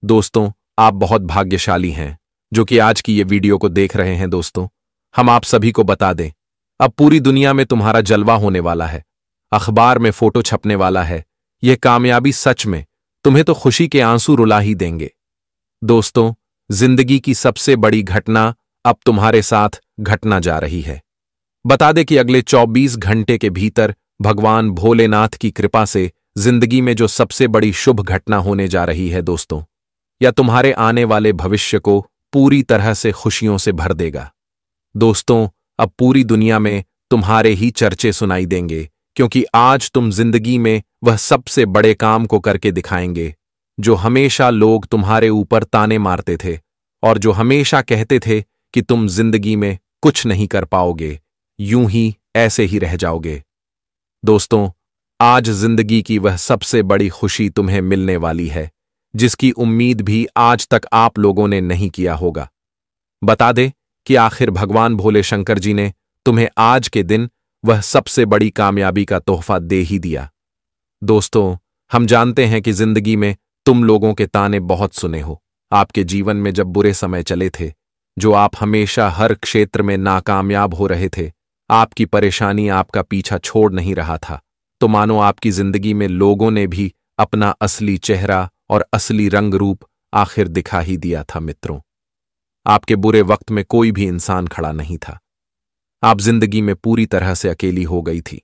दोस्तों, आप बहुत भाग्यशाली हैं जो कि आज की ये वीडियो को देख रहे हैं। दोस्तों, हम आप सभी को बता दें, अब पूरी दुनिया में तुम्हारा जलवा होने वाला है, अखबार में फोटो छपने वाला है। यह कामयाबी सच में तुम्हें तो खुशी के आंसू रुला ही देंगे। दोस्तों, जिंदगी की सबसे बड़ी घटना अब तुम्हारे साथ घटना जा रही है। बता दें कि अगले 24 घंटे के भीतर भगवान भोलेनाथ की कृपा से जिंदगी में जो सबसे बड़ी शुभ घटना होने जा रही है दोस्तों, या तुम्हारे आने वाले भविष्य को पूरी तरह से खुशियों से भर देगा। दोस्तों, अब पूरी दुनिया में तुम्हारे ही चर्चे सुनाई देंगे, क्योंकि आज तुम जिंदगी में वह सबसे बड़े काम को करके दिखाएंगे जो हमेशा लोग तुम्हारे ऊपर ताने मारते थे और जो हमेशा कहते थे कि तुम जिंदगी में कुछ नहीं कर पाओगे, यूं ही ऐसे ही रह जाओगे। दोस्तों, आज जिंदगी की वह सबसे बड़ी खुशी तुम्हें मिलने वाली है जिसकी उम्मीद भी आज तक आप लोगों ने नहीं किया होगा। बता दे कि आखिर भगवान भोले शंकर जी ने तुम्हें आज के दिन वह सबसे बड़ी कामयाबी का तोहफा दे ही दिया। दोस्तों, हम जानते हैं कि जिंदगी में तुम लोगों के ताने बहुत सुने हो। आपके जीवन में जब बुरे समय चले थे, जो आप हमेशा हर क्षेत्र में नाकामयाब हो रहे थे, आपकी परेशानी आपका पीछा छोड़ नहीं रहा था, तो मानो आपकी जिंदगी में लोगों ने भी अपना असली चेहरा और असली रंग रूप आखिर दिखा ही दिया था। मित्रों, आपके बुरे वक्त में कोई भी इंसान खड़ा नहीं था। आप जिंदगी में पूरी तरह से अकेली हो गई थी।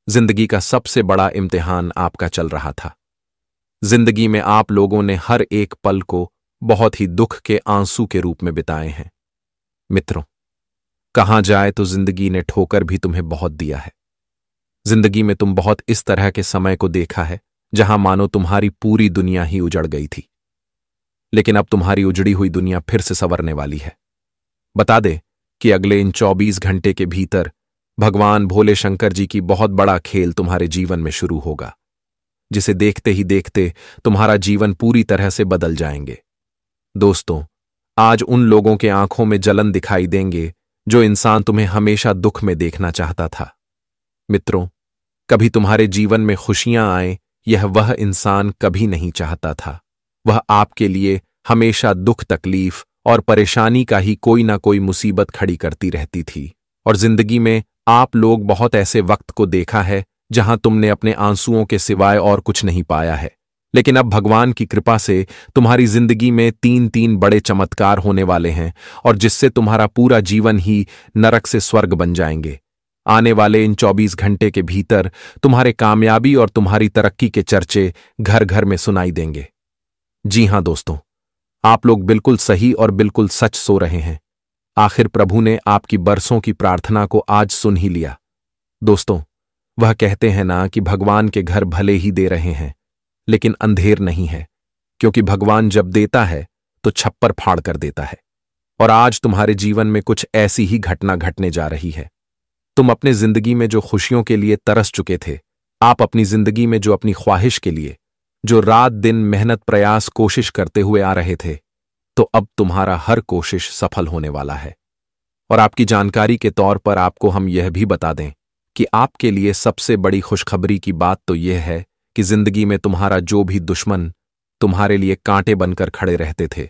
जिंदगी का सबसे बड़ा इम्तिहान आपका चल रहा था। जिंदगी में आप लोगों ने हर एक पल को बहुत ही दुख के आंसू के रूप में बिताए हैं। मित्रों, कहां जाए तो जिंदगी ने ठोकर भी तुम्हें बहुत दिया है। जिंदगी में तुम बहुत इस तरह के समय को देखा है जहां मानो तुम्हारी पूरी दुनिया ही उजड़ गई थी, लेकिन अब तुम्हारी उजड़ी हुई दुनिया फिर से संवरने वाली है। बता दे कि अगले इन 24 घंटे के भीतर भगवान भोले शंकर जी की बहुत बड़ा खेल तुम्हारे जीवन में शुरू होगा, जिसे देखते ही देखते तुम्हारा जीवन पूरी तरह से बदल जाएंगे। दोस्तों, आज उन लोगों के आंखों में जलन दिखाई देंगे जो इंसान तुम्हें हमेशा दुख में देखना चाहता था। मित्रों, कभी तुम्हारे जीवन में खुशियां आए, यह वह इंसान कभी नहीं चाहता था। वह आपके लिए हमेशा दुख, तकलीफ और परेशानी का ही कोई ना कोई मुसीबत खड़ी करती रहती थी। और जिंदगी में आप लोग बहुत ऐसे वक्त को देखा है जहां तुमने अपने आंसुओं के सिवाय और कुछ नहीं पाया है, लेकिन अब भगवान की कृपा से तुम्हारी जिंदगी में 3 बड़े चमत्कार होने वाले हैं, और जिससे तुम्हारा पूरा जीवन ही नरक से स्वर्ग बन जाएंगे। आने वाले इन 24 घंटे के भीतर तुम्हारे कामयाबी और तुम्हारी तरक्की के चर्चे घर घर में सुनाई देंगे। जी हां दोस्तों, आप लोग बिल्कुल सही और बिल्कुल सच सो रहे हैं। आखिर प्रभु ने आपकी बरसों की प्रार्थना को आज सुन ही लिया। दोस्तों, वह कहते हैं ना कि भगवान के घर भले ही दे रहे हैं, लेकिन अंधेर नहीं है, क्योंकि भगवान जब देता है तो छप्पर फाड़ कर देता है। और आज तुम्हारे जीवन में कुछ ऐसी ही घटना घटने जा रही है। तुम अपने जिंदगी में जो खुशियों के लिए तरस चुके थे, आप अपनी जिंदगी में जो अपनी ख्वाहिश के लिए जो रात दिन मेहनत प्रयास कोशिश करते हुए आ रहे थे, तो अब तुम्हारा हर कोशिश सफल होने वाला है। और आपकी जानकारी के तौर पर आपको हम यह भी बता दें कि आपके लिए सबसे बड़ी खुशखबरी की बात तो यह है कि जिंदगी में तुम्हारा जो भी दुश्मन तुम्हारे लिए कांटे बनकर खड़े रहते थे,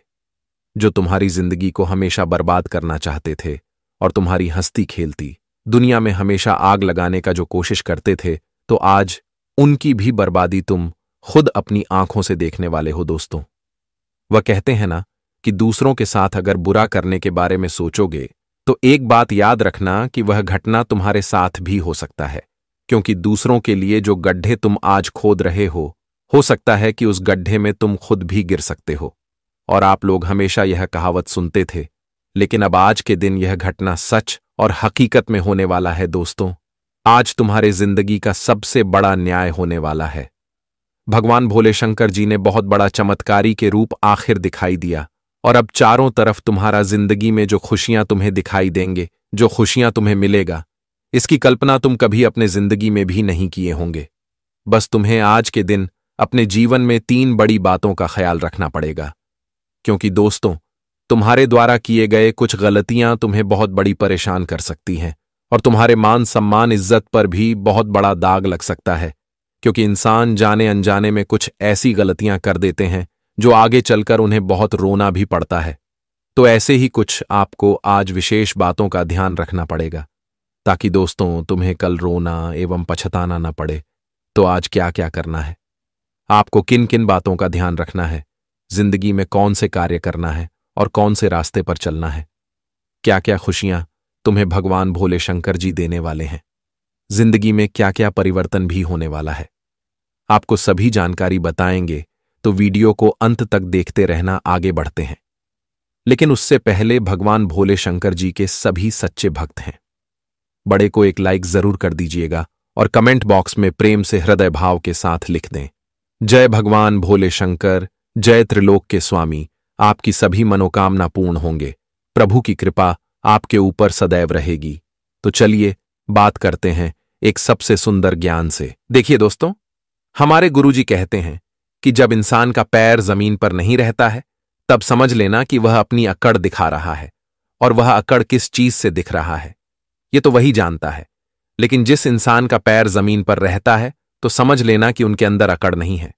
जो तुम्हारी जिंदगी को हमेशा बर्बाद करना चाहते थे और तुम्हारी हंसती खेलती दुनिया में हमेशा आग लगाने का जो कोशिश करते थे, तो आज उनकी भी बर्बादी तुम खुद अपनी आंखों से देखने वाले हो। दोस्तों, वह कहते हैं ना कि दूसरों के साथ अगर बुरा करने के बारे में सोचोगे तो एक बात याद रखना कि वह घटना तुम्हारे साथ भी हो सकता है, क्योंकि दूसरों के लिए जो गड्ढे तुम आज खोद रहे हो सकता है कि उस गड्ढे में तुम खुद भी गिर सकते हो। और आप लोग हमेशा यह कहावत सुनते थे, लेकिन अब आज के दिन यह घटना सच और हकीकत में होने वाला है। दोस्तों, आज तुम्हारे जिंदगी का सबसे बड़ा न्याय होने वाला है। भगवान भोले शंकर जी ने बहुत बड़ा चमत्कारी के रूप आखिर दिखाई दिया, और अब चारों तरफ तुम्हारा जिंदगी में जो खुशियां तुम्हें दिखाई देंगे, जो खुशियां तुम्हें मिलेगा, इसकी कल्पना तुम कभी अपने जिंदगी में भी नहीं किए होंगे। बस तुम्हें आज के दिन अपने जीवन में 3 बड़ी बातों का ख्याल रखना पड़ेगा, क्योंकि दोस्तों, तुम्हारे द्वारा किए गए कुछ गलतियां तुम्हें बहुत बड़ी परेशान कर सकती हैं, और तुम्हारे मान सम्मान इज्जत पर भी बहुत बड़ा दाग लग सकता है, क्योंकि इंसान जाने अनजाने में कुछ ऐसी गलतियां कर देते हैं जो आगे चलकर उन्हें बहुत रोना भी पड़ता है। तो ऐसे ही कुछ आपको आज विशेष बातों का ध्यान रखना पड़ेगा, ताकि दोस्तों तुम्हें कल रोना एवं पछताना न पड़े। तो आज क्या क्या करना है, आपको किन किन बातों का ध्यान रखना है, जिंदगी में कौन से कार्य करना है और कौन से रास्ते पर चलना है, क्या क्या खुशियां तुम्हें भगवान भोले शंकर जी देने वाले हैं, जिंदगी में क्या क्या परिवर्तन भी होने वाला है, आपको सभी जानकारी बताएंगे। तो वीडियो को अंत तक देखते रहना, आगे बढ़ते हैं। लेकिन उससे पहले भगवान भोले शंकर जी के सभी सच्चे भक्त हैं, बड़े को एक लाइक जरूर कर दीजिएगा और कमेंट बॉक्स में प्रेम से हृदय भाव के साथ लिख दें, जय भगवान भोले शंकर, जय त्रिलोक के स्वामी। आपकी सभी मनोकामना पूर्ण होंगे, प्रभु की कृपा आपके ऊपर सदैव रहेगी। तो चलिए बात करते हैं एक सबसे सुंदर ज्ञान से। देखिए दोस्तों, हमारे गुरुजी कहते हैं कि जब इंसान का पैर जमीन पर नहीं रहता है, तब समझ लेना कि वह अपनी अकड़ दिखा रहा है। और वह अकड़ किस चीज से दिख रहा है, ये तो वही जानता है। लेकिन जिस इंसान का पैर जमीन पर रहता है, तो समझ लेना कि उनके अंदर अकड़ नहीं है।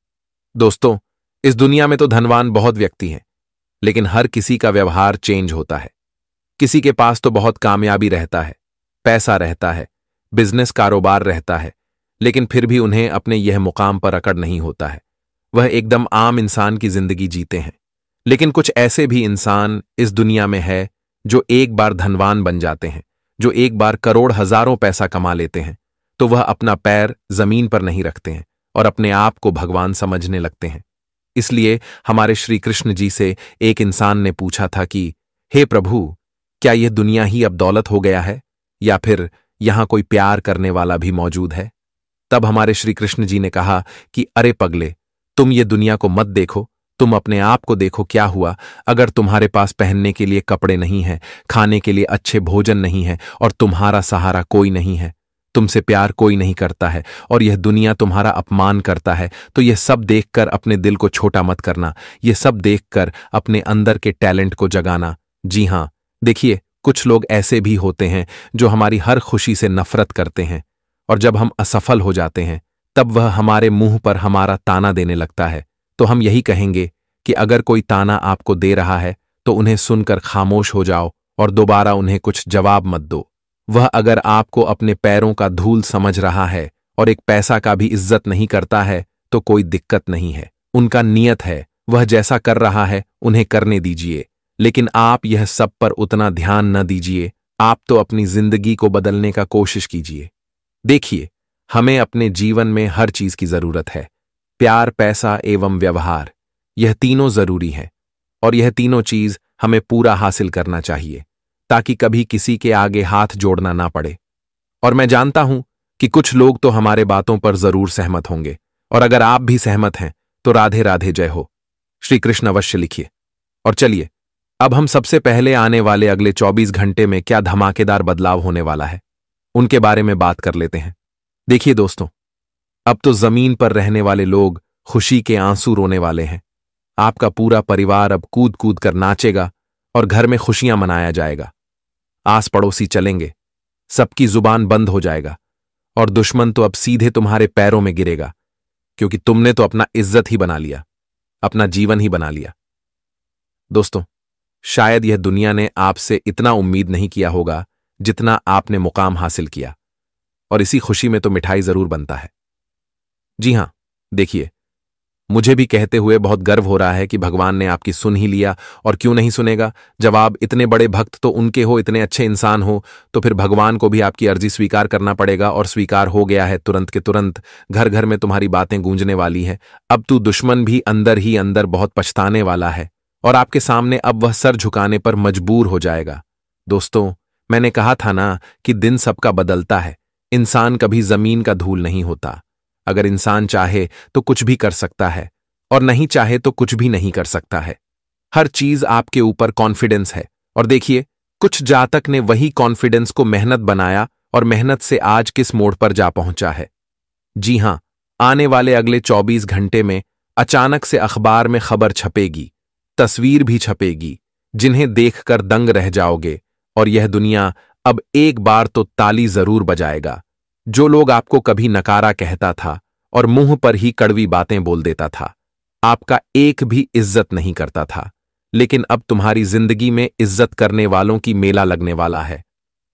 दोस्तों, इस दुनिया में तो धनवान बहुत व्यक्ति हैं, लेकिन हर किसी का व्यवहार चेंज होता है। किसी के पास तो बहुत कामयाबी रहता है, पैसा रहता है, बिजनेस कारोबार रहता है, लेकिन फिर भी उन्हें अपने यह मुकाम पर अकड़ नहीं होता है। वह एकदम आम इंसान की जिंदगी जीते हैं। लेकिन कुछ ऐसे भी इंसान इस दुनिया में है जो एक बार धनवान बन जाते हैं, जो एक बार करोड़ हजारों पैसा कमा लेते हैं, तो वह अपना पैर जमीन पर नहीं रखते हैं और अपने आप को भगवान समझने लगते हैं। इसलिए हमारे श्री कृष्ण जी से एक इंसान ने पूछा था कि हे प्रभु, क्या यह दुनिया ही अब दौलत हो गया है, या फिर यहां कोई प्यार करने वाला भी मौजूद है? तब हमारे श्री कृष्ण जी ने कहा कि अरे पगले, तुम ये दुनिया को मत देखो, तुम अपने आप को देखो। क्या हुआ अगर तुम्हारे पास पहनने के लिए कपड़े नहीं हैं, खाने के लिए अच्छे भोजन नहीं है, और तुम्हारा सहारा कोई नहीं है, तुमसे प्यार कोई नहीं करता है, और यह दुनिया तुम्हारा अपमान करता है? तो यह सब देखकर अपने दिल को छोटा मत करना, यह सब देखकर अपने अंदर के टैलेंट को जगाना। जी हां, देखिए, कुछ लोग ऐसे भी होते हैं जो हमारी हर खुशी से नफरत करते हैं, और जब हम असफल हो जाते हैं, तब वह हमारे मुंह पर हमारा ताना देने लगता है। तो हम यही कहेंगे कि अगर कोई ताना आपको दे रहा है, तो उन्हें सुनकर खामोश हो जाओ और दोबारा उन्हें कुछ जवाब मत दो। वह अगर आपको अपने पैरों का धूल समझ रहा है और एक पैसा का भी इज्जत नहीं करता है, तो कोई दिक्कत नहीं है। उनका नियत है, वह जैसा कर रहा है उन्हें करने दीजिए। लेकिन आप यह सब पर उतना ध्यान न दीजिए, आप तो अपनी जिंदगी को बदलने का कोशिश कीजिए। देखिए, हमें अपने जीवन में हर चीज की जरूरत है, प्यार, पैसा एवं व्यवहार, यह तीनों जरूरी है, और यह तीनों चीज हमें पूरा हासिल करना चाहिए, ताकि कभी किसी के आगे हाथ जोड़ना ना पड़े। और मैं जानता हूं कि कुछ लोग तो हमारे बातों पर जरूर सहमत होंगे, और अगर आप भी सहमत हैं तो राधे राधे, जय हो। श्री कृष्ण अवश्य लिखिए। और चलिए, अब हम सबसे पहले आने वाले अगले 24 घंटे में क्या धमाकेदार बदलाव होने वाला है, उनके बारे में बात कर लेते हैं। देखिए दोस्तों, अब तो जमीन पर रहने वाले लोग खुशी के आंसू रोने वाले हैं। आपका पूरा परिवार अब कूद कूद कर नाचेगा और घर में खुशियां मनाया जाएगा। आस पड़ोसी चलेंगे, सबकी जुबान बंद हो जाएगा, और दुश्मन तो अब सीधे तुम्हारे पैरों में गिरेगा, क्योंकि तुमने तो अपना इज्जत ही बना लिया, अपना जीवन ही बना लिया। दोस्तों, शायद यह दुनिया ने आपसे इतना उम्मीद नहीं किया होगा जितना आपने मुकाम हासिल किया, और इसी खुशी में तो मिठाई जरूर बनता है। जी हां, देखिए, मुझे भी कहते हुए बहुत गर्व हो रहा है कि भगवान ने आपकी सुन ही लिया, और क्यों नहीं सुनेगा। जब आप इतने बड़े भक्त तो उनके हो, इतने अच्छे इंसान हो, तो फिर भगवान को भी आपकी अर्जी स्वीकार करना पड़ेगा, और स्वीकार हो गया है तुरंत के तुरंत। घर घर में तुम्हारी बातें गूंजने वाली हैं। अब तू दुश्मन भी अंदर ही अंदर बहुत पछताने वाला है, और आपके सामने अब वह सर झुकाने पर मजबूर हो जाएगा। दोस्तों, मैंने कहा था ना कि दिन सबका बदलता है, इंसान कभी जमीन का धूल नहीं होता। अगर इंसान चाहे तो कुछ भी कर सकता है, और नहीं चाहे तो कुछ भी नहीं कर सकता है। हर चीज आपके ऊपर कॉन्फिडेंस है। और देखिए, कुछ जातक ने वही कॉन्फिडेंस को मेहनत बनाया, और मेहनत से आज किस मोड़ पर जा पहुंचा है। जी हां, आने वाले अगले 24 घंटे में अचानक से अखबार में खबर छपेगी, तस्वीर भी छपेगी, जिन्हें देखकर दंग रह जाओगे, और यह दुनिया अब एक बार तो ताली जरूर बजाएगा। जो लोग आपको कभी नकारा कहता था और मुंह पर ही कड़वी बातें बोल देता था, आपका एक भी इज्जत नहीं करता था, लेकिन अब तुम्हारी जिंदगी में इज्जत करने वालों की मेला लगने वाला है।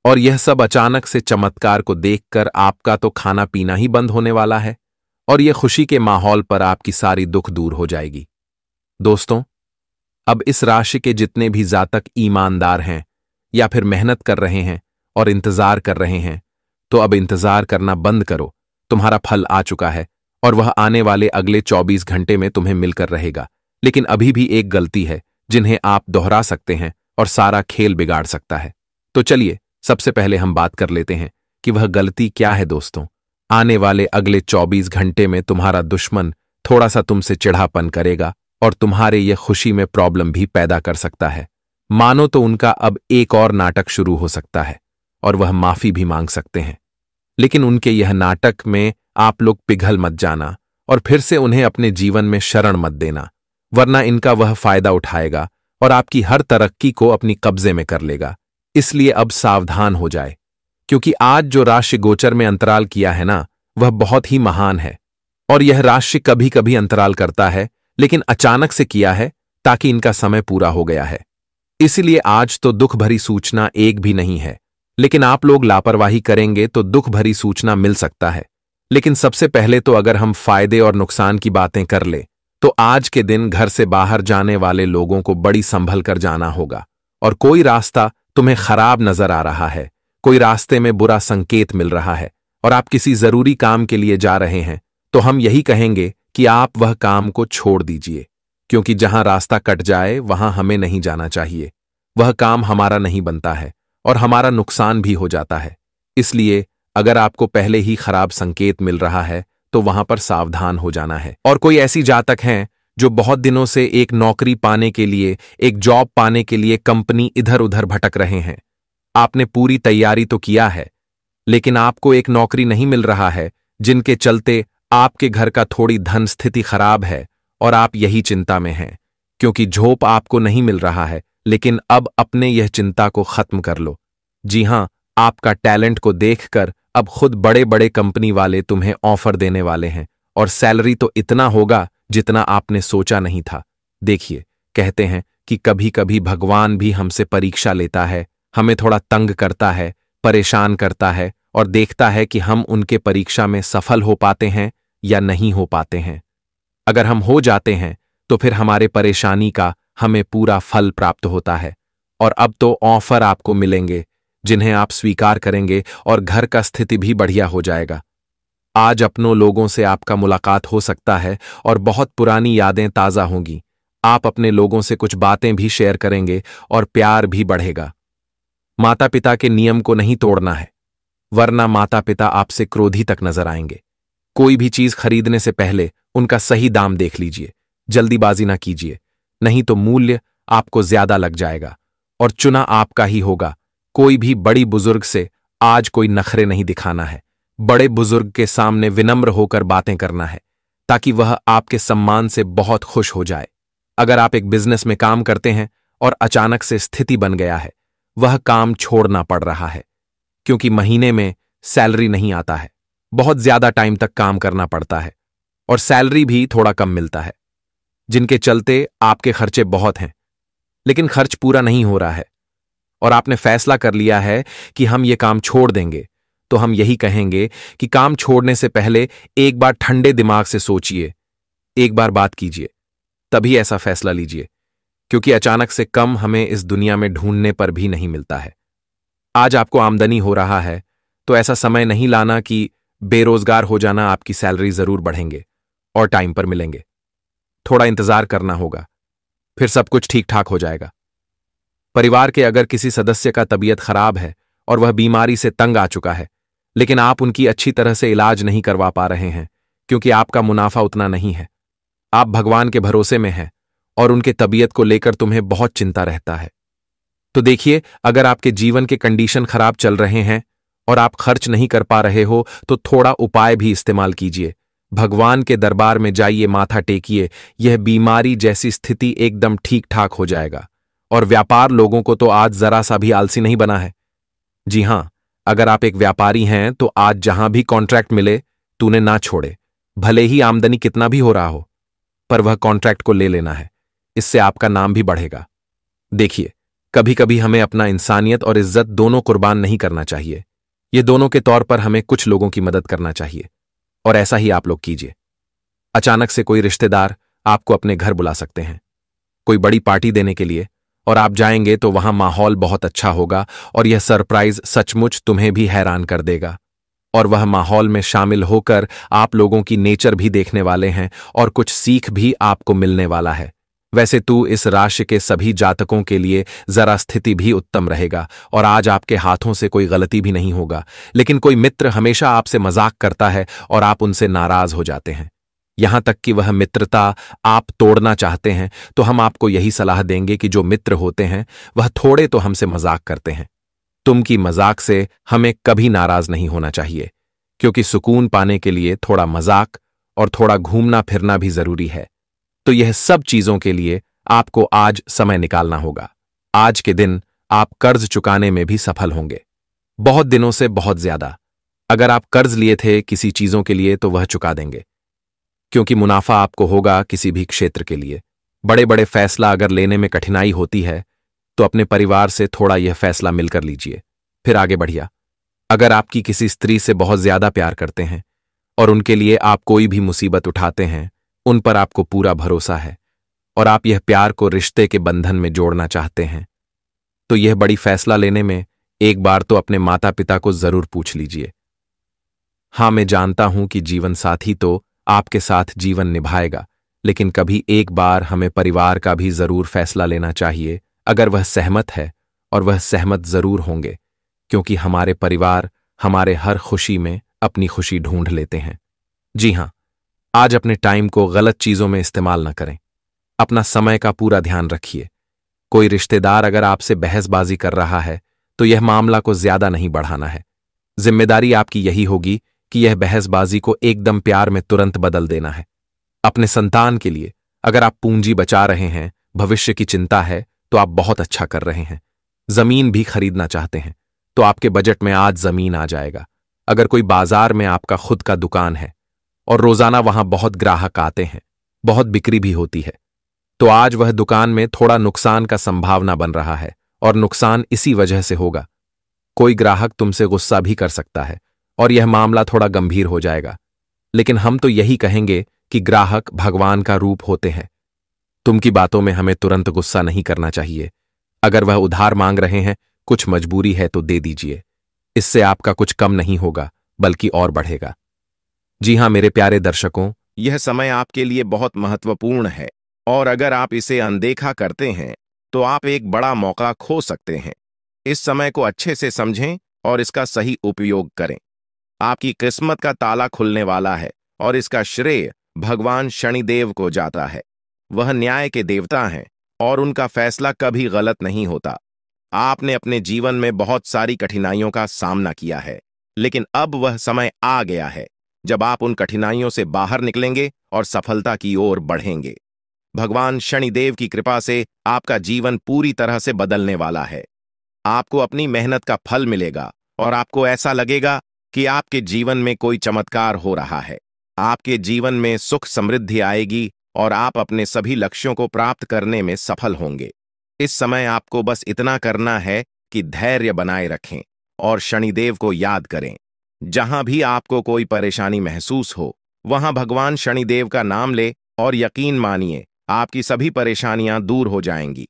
और यह सब अचानक से चमत्कार को देखकर आपका तो खाना पीना ही बंद होने वाला है और यह खुशी के माहौल पर आपकी सारी दुख दूर हो जाएगी। दोस्तों, अब इस राशि के जितने भी जातक ईमानदार हैं या फिर मेहनत कर रहे हैं और इंतजार कर रहे हैं, तो अब इंतजार करना बंद करो। तुम्हारा फल आ चुका है और वह आने वाले अगले 24 घंटे में तुम्हें मिलकर रहेगा। लेकिन अभी भी एक गलती है जिन्हें आप दोहरा सकते हैं और सारा खेल बिगाड़ सकता है। तो चलिए सबसे पहले हम बात कर लेते हैं कि वह गलती क्या है। दोस्तों, आने वाले अगले 24 घंटे में तुम्हारा दुश्मन थोड़ा सा तुमसे चिढ़ापन करेगा और तुम्हारे ये खुशी में प्रॉब्लम भी पैदा कर सकता है। मानो तो उनका अब एक और नाटक शुरू हो सकता है और वह माफी भी मांग सकते हैं। लेकिन उनके यह नाटक में आप लोग पिघल मत जाना और फिर से उन्हें अपने जीवन में शरण मत देना, वरना इनका वह फायदा उठाएगा और आपकी हर तरक्की को अपनी कब्जे में कर लेगा। इसलिए अब सावधान हो जाए, क्योंकि आज जो राशि गोचर में अंतराल किया है ना, वह बहुत ही महान है। और यह राशि कभी कभी अंतराल करता है, लेकिन अचानक से किया है ताकि इनका समय पूरा हो गया है। इसलिए आज तो दुख भरी सूचना एक भी नहीं है, लेकिन आप लोग लापरवाही करेंगे तो दुख भरी सूचना मिल सकता है। लेकिन सबसे पहले तो अगर हम फायदे और नुकसान की बातें कर ले, तो आज के दिन घर से बाहर जाने वाले लोगों को बड़ी संभल कर जाना होगा। और कोई रास्ता तुम्हें खराब नजर आ रहा है, कोई रास्ते में बुरा संकेत मिल रहा है और आप किसी जरूरी काम के लिए जा रहे हैं, तो हम यही कहेंगे कि आप वह काम को छोड़ दीजिए, क्योंकि जहां रास्ता कट जाए वहां हमें नहीं जाना चाहिए। वह काम हमारा नहीं बनता है और हमारा नुकसान भी हो जाता है। इसलिए अगर आपको पहले ही खराब संकेत मिल रहा है तो वहां पर सावधान हो जाना है। और कोई ऐसी जातक हैं जो बहुत दिनों से एक नौकरी पाने के लिए, एक जॉब पाने के लिए कंपनी इधर उधर भटक रहे हैं। आपने पूरी तैयारी तो किया है, लेकिन आपको एक नौकरी नहीं मिल रहा है, जिनके चलते आपके घर का थोड़ी धन स्थिति खराब है और आप यही चिंता में हैं, क्योंकि झोप आपको नहीं मिल रहा है। लेकिन अब अपने यह चिंता को खत्म कर लो। जी हां, आपका टैलेंट को देखकर अब खुद बड़े बड़े कंपनी वाले तुम्हें ऑफर देने वाले हैं और सैलरी तो इतना होगा जितना आपने सोचा नहीं था। देखिए, कहते हैं कि कभी कभी भगवान भी हमसे परीक्षा लेता है, हमें थोड़ा तंग करता है, परेशान करता है और देखता है कि हम उनके परीक्षा में सफल हो पाते हैं या नहीं हो पाते हैं। अगर हम हो जाते हैं तो फिर हमारे परेशानी का हमें पूरा फल प्राप्त होता है। और अब तो ऑफर आपको मिलेंगे जिन्हें आप स्वीकार करेंगे और घर का स्थिति भी बढ़िया हो जाएगा। आज अपनों लोगों से आपका मुलाकात हो सकता है और बहुत पुरानी यादें ताज़ा होंगी। आप अपने लोगों से कुछ बातें भी शेयर करेंगे और प्यार भी बढ़ेगा। माता पिता के नियम को नहीं तोड़ना है, वरना माता पिता आपसे क्रोधी तक नजर आएंगे। कोई भी चीज खरीदने से पहले उनका सही दाम देख लीजिए, जल्दीबाजी ना कीजिए, नहीं तो मूल्य आपको ज्यादा लग जाएगा और चुना आपका ही होगा। कोई भी बड़ी बुजुर्ग से आज कोई नखरे नहीं दिखाना है। बड़े बुजुर्ग के सामने विनम्र होकर बातें करना है, ताकि वह आपके सम्मान से बहुत खुश हो जाए। अगर आप एक बिजनेस में काम करते हैं और अचानक से स्थिति बन गया है, वह काम छोड़ना पड़ रहा है, क्योंकि महीने में सैलरी नहीं आता है, बहुत ज्यादा टाइम तक काम करना पड़ता है और सैलरी भी थोड़ा कम मिलता है, जिनके चलते आपके खर्चे बहुत हैं, लेकिन खर्च पूरा नहीं हो रहा है और आपने फैसला कर लिया है कि हम ये काम छोड़ देंगे। तो हम यही कहेंगे कि काम छोड़ने से पहले एक बार ठंडे दिमाग से सोचिए, एक बार बात कीजिए, तभी ऐसा फैसला लीजिए, क्योंकि अचानक से कम हमें इस दुनिया में ढूंढने पर भी नहीं मिलता है। आज आपको आमदनी हो रहा है तो ऐसा समय नहीं लाना कि बेरोजगार हो जाना। आपकी सैलरी जरूर बढ़ेंगे और टाइम पर मिलेंगे। थोड़ा इंतजार करना होगा, फिर सब कुछ ठीक ठाक हो जाएगा। परिवार के अगर किसी सदस्य का तबीयत खराब है और वह बीमारी से तंग आ चुका है, लेकिन आप उनकी अच्छी तरह से इलाज नहीं करवा पा रहे हैं क्योंकि आपका मुनाफा उतना नहीं है, आप भगवान के भरोसे में हैं और उनके तबीयत को लेकर तुम्हें बहुत चिंता रहता है, तो देखिए, अगर आपके जीवन के कंडीशन खराब चल रहे हैं और आप खर्च नहीं कर पा रहे हो, तो थोड़ा उपाय भी इस्तेमाल कीजिए। भगवान के दरबार में जाइए, माथा टेकिए, यह बीमारी जैसी स्थिति एकदम ठीक ठाक हो जाएगा। और व्यापार लोगों को तो आज जरा सा भी आलसी नहीं बना है। जी हां, अगर आप एक व्यापारी हैं तो आज जहां भी कॉन्ट्रैक्ट मिले तूने ना छोड़े, भले ही आमदनी कितना भी हो रहा हो। पर वह कॉन्ट्रैक्ट को ले लेना है। इससे आपका नाम भी बढ़ेगा। देखिए, कभी कभी हमें अपना इंसानियत और इज्जत दोनों कुर्बान नहीं करना चाहिए। ये दोनों के तौर पर हमें कुछ लोगों की मदद करना चाहिए, और ऐसा ही आप लोग कीजिए। अचानक से कोई रिश्तेदार आपको अपने घर बुला सकते हैं, कोई बड़ी पार्टी देने के लिए, और आप जाएंगे तो वहां माहौल बहुत अच्छा होगा और यह सरप्राइज सचमुच तुम्हें भी हैरान कर देगा। और वह माहौल में शामिल होकर आप लोगों की नेचर भी देखने वाले हैं और कुछ सीख भी आपको मिलने वाला है। वैसे तो इस राशि के सभी जातकों के लिए जरा स्थिति भी उत्तम रहेगा और आज आपके हाथों से कोई गलती भी नहीं होगा, लेकिन कोई मित्र हमेशा आपसे मजाक करता है और आप उनसे नाराज हो जाते हैं, यहां तक कि वह मित्रता आप तोड़ना चाहते हैं। तो हम आपको यही सलाह देंगे कि जो मित्र होते हैं वह थोड़े तो हमसे मजाक करते हैं। तुम की मजाक से हमें कभी नाराज नहीं होना चाहिए, क्योंकि सुकून पाने के लिए थोड़ा मजाक और थोड़ा घूमना फिरना भी जरूरी है। तो यह सब चीजों के लिए आपको आज समय निकालना होगा। आज के दिन आप कर्ज चुकाने में भी सफल होंगे, बहुत दिनों से बहुत ज्यादा। अगर आप कर्ज लिए थे किसी चीजों के लिए तो वह चुका देंगे, क्योंकि मुनाफा आपको होगा किसी भी क्षेत्र के लिए। बड़े बड़े फैसला अगर लेने में कठिनाई होती है तो अपने परिवार से थोड़ा यह फैसला मिलकर लीजिए, फिर आगे बढ़िया। अगर आपकी किसी स्त्री से बहुत ज्यादा प्यार करते हैं और उनके लिए आप कोई भी मुसीबत उठाते हैं, उन पर आपको पूरा भरोसा है और आप यह प्यार को रिश्ते के बंधन में जोड़ना चाहते हैं, तो यह बड़ी फैसला लेने में एक बार तो अपने माता पिता को जरूर पूछ लीजिए। हां, मैं जानता हूं कि जीवन साथी तो आपके साथ जीवन निभाएगा, लेकिन कभी एक बार हमें परिवार का भी जरूर फैसला लेना चाहिए, अगर वह सहमत है, और वह सहमत जरूर होंगे, क्योंकि हमारे परिवार हमारे हर खुशी में अपनी खुशी ढूंढ लेते हैं। जी हां, आज अपने टाइम को गलत चीजों में इस्तेमाल न करें। अपना समय का पूरा ध्यान रखिए। कोई रिश्तेदार अगर आपसे बहसबाजी कर रहा है तो यह मामला को ज्यादा नहीं बढ़ाना है। जिम्मेदारी आपकी यही होगी कि यह बहसबाजी को एकदम प्यार में तुरंत बदल देना है। अपने संतान के लिए अगर आप पूंजी बचा रहे हैं, भविष्य की चिंता है, तो आप बहुत अच्छा कर रहे हैं। जमीन भी खरीदना चाहते हैं तो आपके बजट में आज जमीन आ जाएगा। अगर कोई बाजार में आपका खुद का दुकान है और रोजाना वहां बहुत ग्राहक आते हैं, बहुत बिक्री भी होती है, तो आज वह दुकान में थोड़ा नुकसान का संभावना बन रहा है, और नुकसान इसी वजह से होगा। कोई ग्राहक तुमसे गुस्सा भी कर सकता है और यह मामला थोड़ा गंभीर हो जाएगा, लेकिन हम तो यही कहेंगे कि ग्राहक भगवान का रूप होते हैं। तुम की बातों में हमें तुरंत गुस्सा नहीं करना चाहिए। अगर वह उधार मांग रहे हैं, कुछ मजबूरी है तो दे दीजिए। इससे आपका कुछ कम नहीं होगा बल्कि और बढ़ेगा। जी हां मेरे प्यारे दर्शकों, यह समय आपके लिए बहुत महत्वपूर्ण है और अगर आप इसे अनदेखा करते हैं तो आप एक बड़ा मौका खो सकते हैं। इस समय को अच्छे से समझें और इसका सही उपयोग करें। आपकी किस्मत का ताला खुलने वाला है और इसका श्रेय भगवान शनिदेव को जाता है। वह न्याय के देवता हैं और उनका फैसला कभी गलत नहीं होता। आपने अपने जीवन में बहुत सारी कठिनाइयों का सामना किया है, लेकिन अब वह समय आ गया है जब आप उन कठिनाइयों से बाहर निकलेंगे और सफलता की ओर बढ़ेंगे। भगवान शनिदेव की कृपा से आपका जीवन पूरी तरह से बदलने वाला है। आपको अपनी मेहनत का फल मिलेगा और आपको ऐसा लगेगा कि आपके जीवन में कोई चमत्कार हो रहा है। आपके जीवन में सुख समृद्धि आएगी और आप अपने सभी लक्ष्यों को प्राप्त करने में सफल होंगे। इस समय आपको बस इतना करना है कि धैर्य बनाए रखें और शनिदेव को याद करें। जहां भी आपको कोई परेशानी महसूस हो, वहां भगवान शनिदेव का नाम ले और यकीन मानिए आपकी सभी परेशानियां दूर हो जाएंगी।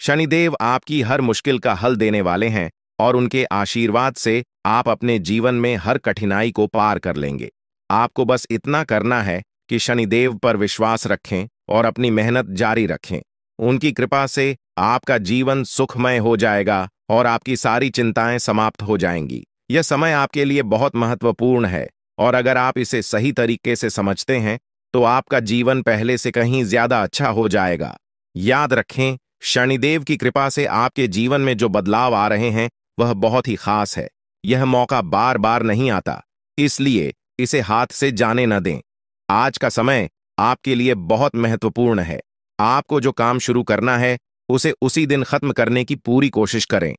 शनिदेव आपकी हर मुश्किल का हल देने वाले हैं और उनके आशीर्वाद से आप अपने जीवन में हर कठिनाई को पार कर लेंगे। आपको बस इतना करना है कि शनिदेव पर विश्वास रखें और अपनी मेहनत जारी रखें। उनकी कृपा से आपका जीवन सुखमय हो जाएगा और आपकी सारी चिंताएं समाप्त हो जाएंगी। यह समय आपके लिए बहुत महत्वपूर्ण है और अगर आप इसे सही तरीके से समझते हैं तो आपका जीवन पहले से कहीं ज्यादा अच्छा हो जाएगा। याद रखें, शनिदेव की कृपा से आपके जीवन में जो बदलाव आ रहे हैं वह बहुत ही खास है। यह मौका बार बार नहीं आता, इसलिए इसे हाथ से जाने न दें। आज का समय आपके लिए बहुत महत्वपूर्ण है। आपको जो काम शुरू करना है उसे उसी दिन खत्म करने की पूरी कोशिश करें।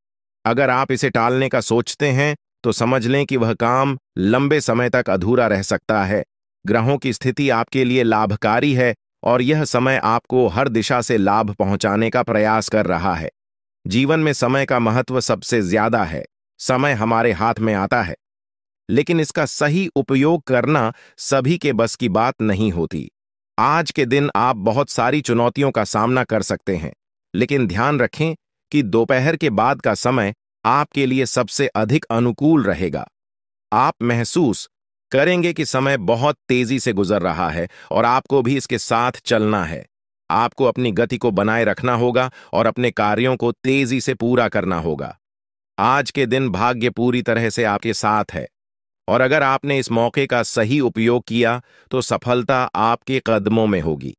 अगर आप इसे टालने का सोचते हैं तो समझ लें कि वह काम लंबे समय तक अधूरा रह सकता है। ग्रहों की स्थिति आपके लिए लाभकारी है और यह समय आपको हर दिशा से लाभ पहुंचाने का प्रयास कर रहा है। जीवन में समय का महत्व सबसे ज्यादा है। समय हमारे हाथ में आता है, लेकिन इसका सही उपयोग करना सभी के बस की बात नहीं होती। आज के दिन आप बहुत सारी चुनौतियों का सामना कर सकते हैं, लेकिन ध्यान रखें कि दोपहर के बाद का समय आपके लिए सबसे अधिक अनुकूल रहेगा। आप महसूस करेंगे कि समय बहुत तेजी से गुजर रहा है और आपको भी इसके साथ चलना है। आपको अपनी गति को बनाए रखना होगा और अपने कार्यों को तेजी से पूरा करना होगा। आज के दिन भाग्य पूरी तरह से आपके साथ है, और अगर आपने इस मौके का सही उपयोग किया तो सफलता आपके कदमों में होगी।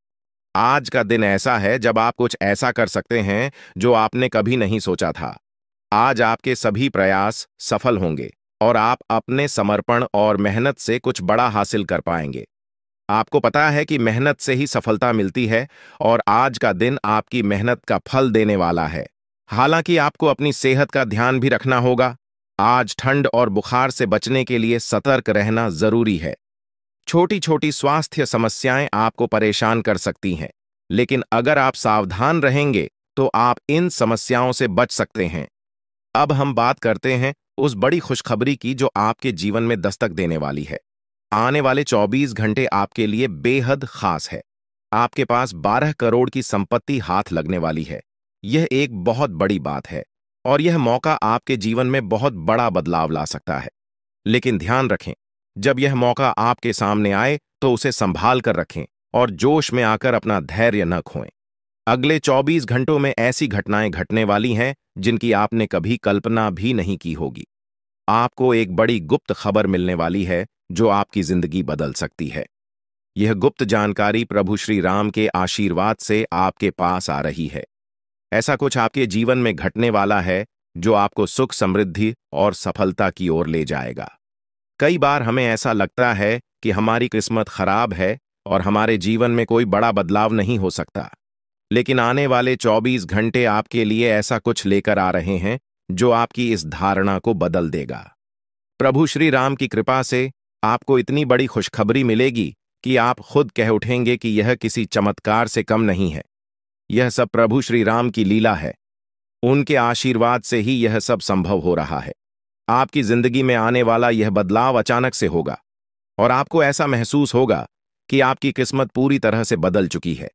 आज का दिन ऐसा है जब आप कुछ ऐसा कर सकते हैं जो आपने कभी नहीं सोचा था। आज आपके सभी प्रयास सफल होंगे और आप अपने समर्पण और मेहनत से कुछ बड़ा हासिल कर पाएंगे। आपको पता है कि मेहनत से ही सफलता मिलती है और आज का दिन आपकी मेहनत का फल देने वाला है। हालांकि आपको अपनी सेहत का ध्यान भी रखना होगा। आज ठंड और बुखार से बचने के लिए सतर्क रहना जरूरी है। छोटी छोटी स्वास्थ्य समस्याएं आपको परेशान कर सकती हैं, लेकिन अगर आप सावधान रहेंगे तो आप इन समस्याओं से बच सकते हैं। अब हम बात करते हैं उस बड़ी खुशखबरी की जो आपके जीवन में दस्तक देने वाली है। आने वाले 24 घंटे आपके लिए बेहद खास है। आपके पास 12 करोड़ की संपत्ति हाथ लगने वाली है। यह एक बहुत बड़ी बात है और यह मौका आपके जीवन में बहुत बड़ा बदलाव ला सकता है। लेकिन ध्यान रखें, जब यह मौका आपके सामने आए तो उसे संभाल कर रखें और जोश में आकर अपना धैर्य न खोएं। अगले 24 घंटों में ऐसी घटनाएं घटने वाली हैं जिनकी आपने कभी कल्पना भी नहीं की होगी। आपको एक बड़ी गुप्त खबर मिलने वाली है जो आपकी जिंदगी बदल सकती है। यह गुप्त जानकारी प्रभु श्री राम के आशीर्वाद से आपके पास आ रही है। ऐसा कुछ आपके जीवन में घटने वाला है जो आपको सुख, समृद्धि और सफलता की ओर ले जाएगा। कई बार हमें ऐसा लगता है कि हमारी किस्मत खराब है और हमारे जीवन में कोई बड़ा बदलाव नहीं हो सकता, लेकिन आने वाले 24 घंटे आपके लिए ऐसा कुछ लेकर आ रहे हैं जो आपकी इस धारणा को बदल देगा। प्रभु श्री राम की कृपा से आपको इतनी बड़ी खुशखबरी मिलेगी कि आप खुद कह उठेंगे कि यह किसी चमत्कार से कम नहीं है। यह सब प्रभु श्री राम की लीला है। उनके आशीर्वाद से ही यह सब संभव हो रहा है। आपकी जिंदगी में आने वाला यह बदलाव अचानक से होगा और आपको ऐसा महसूस होगा कि आपकी किस्मत पूरी तरह से बदल चुकी है।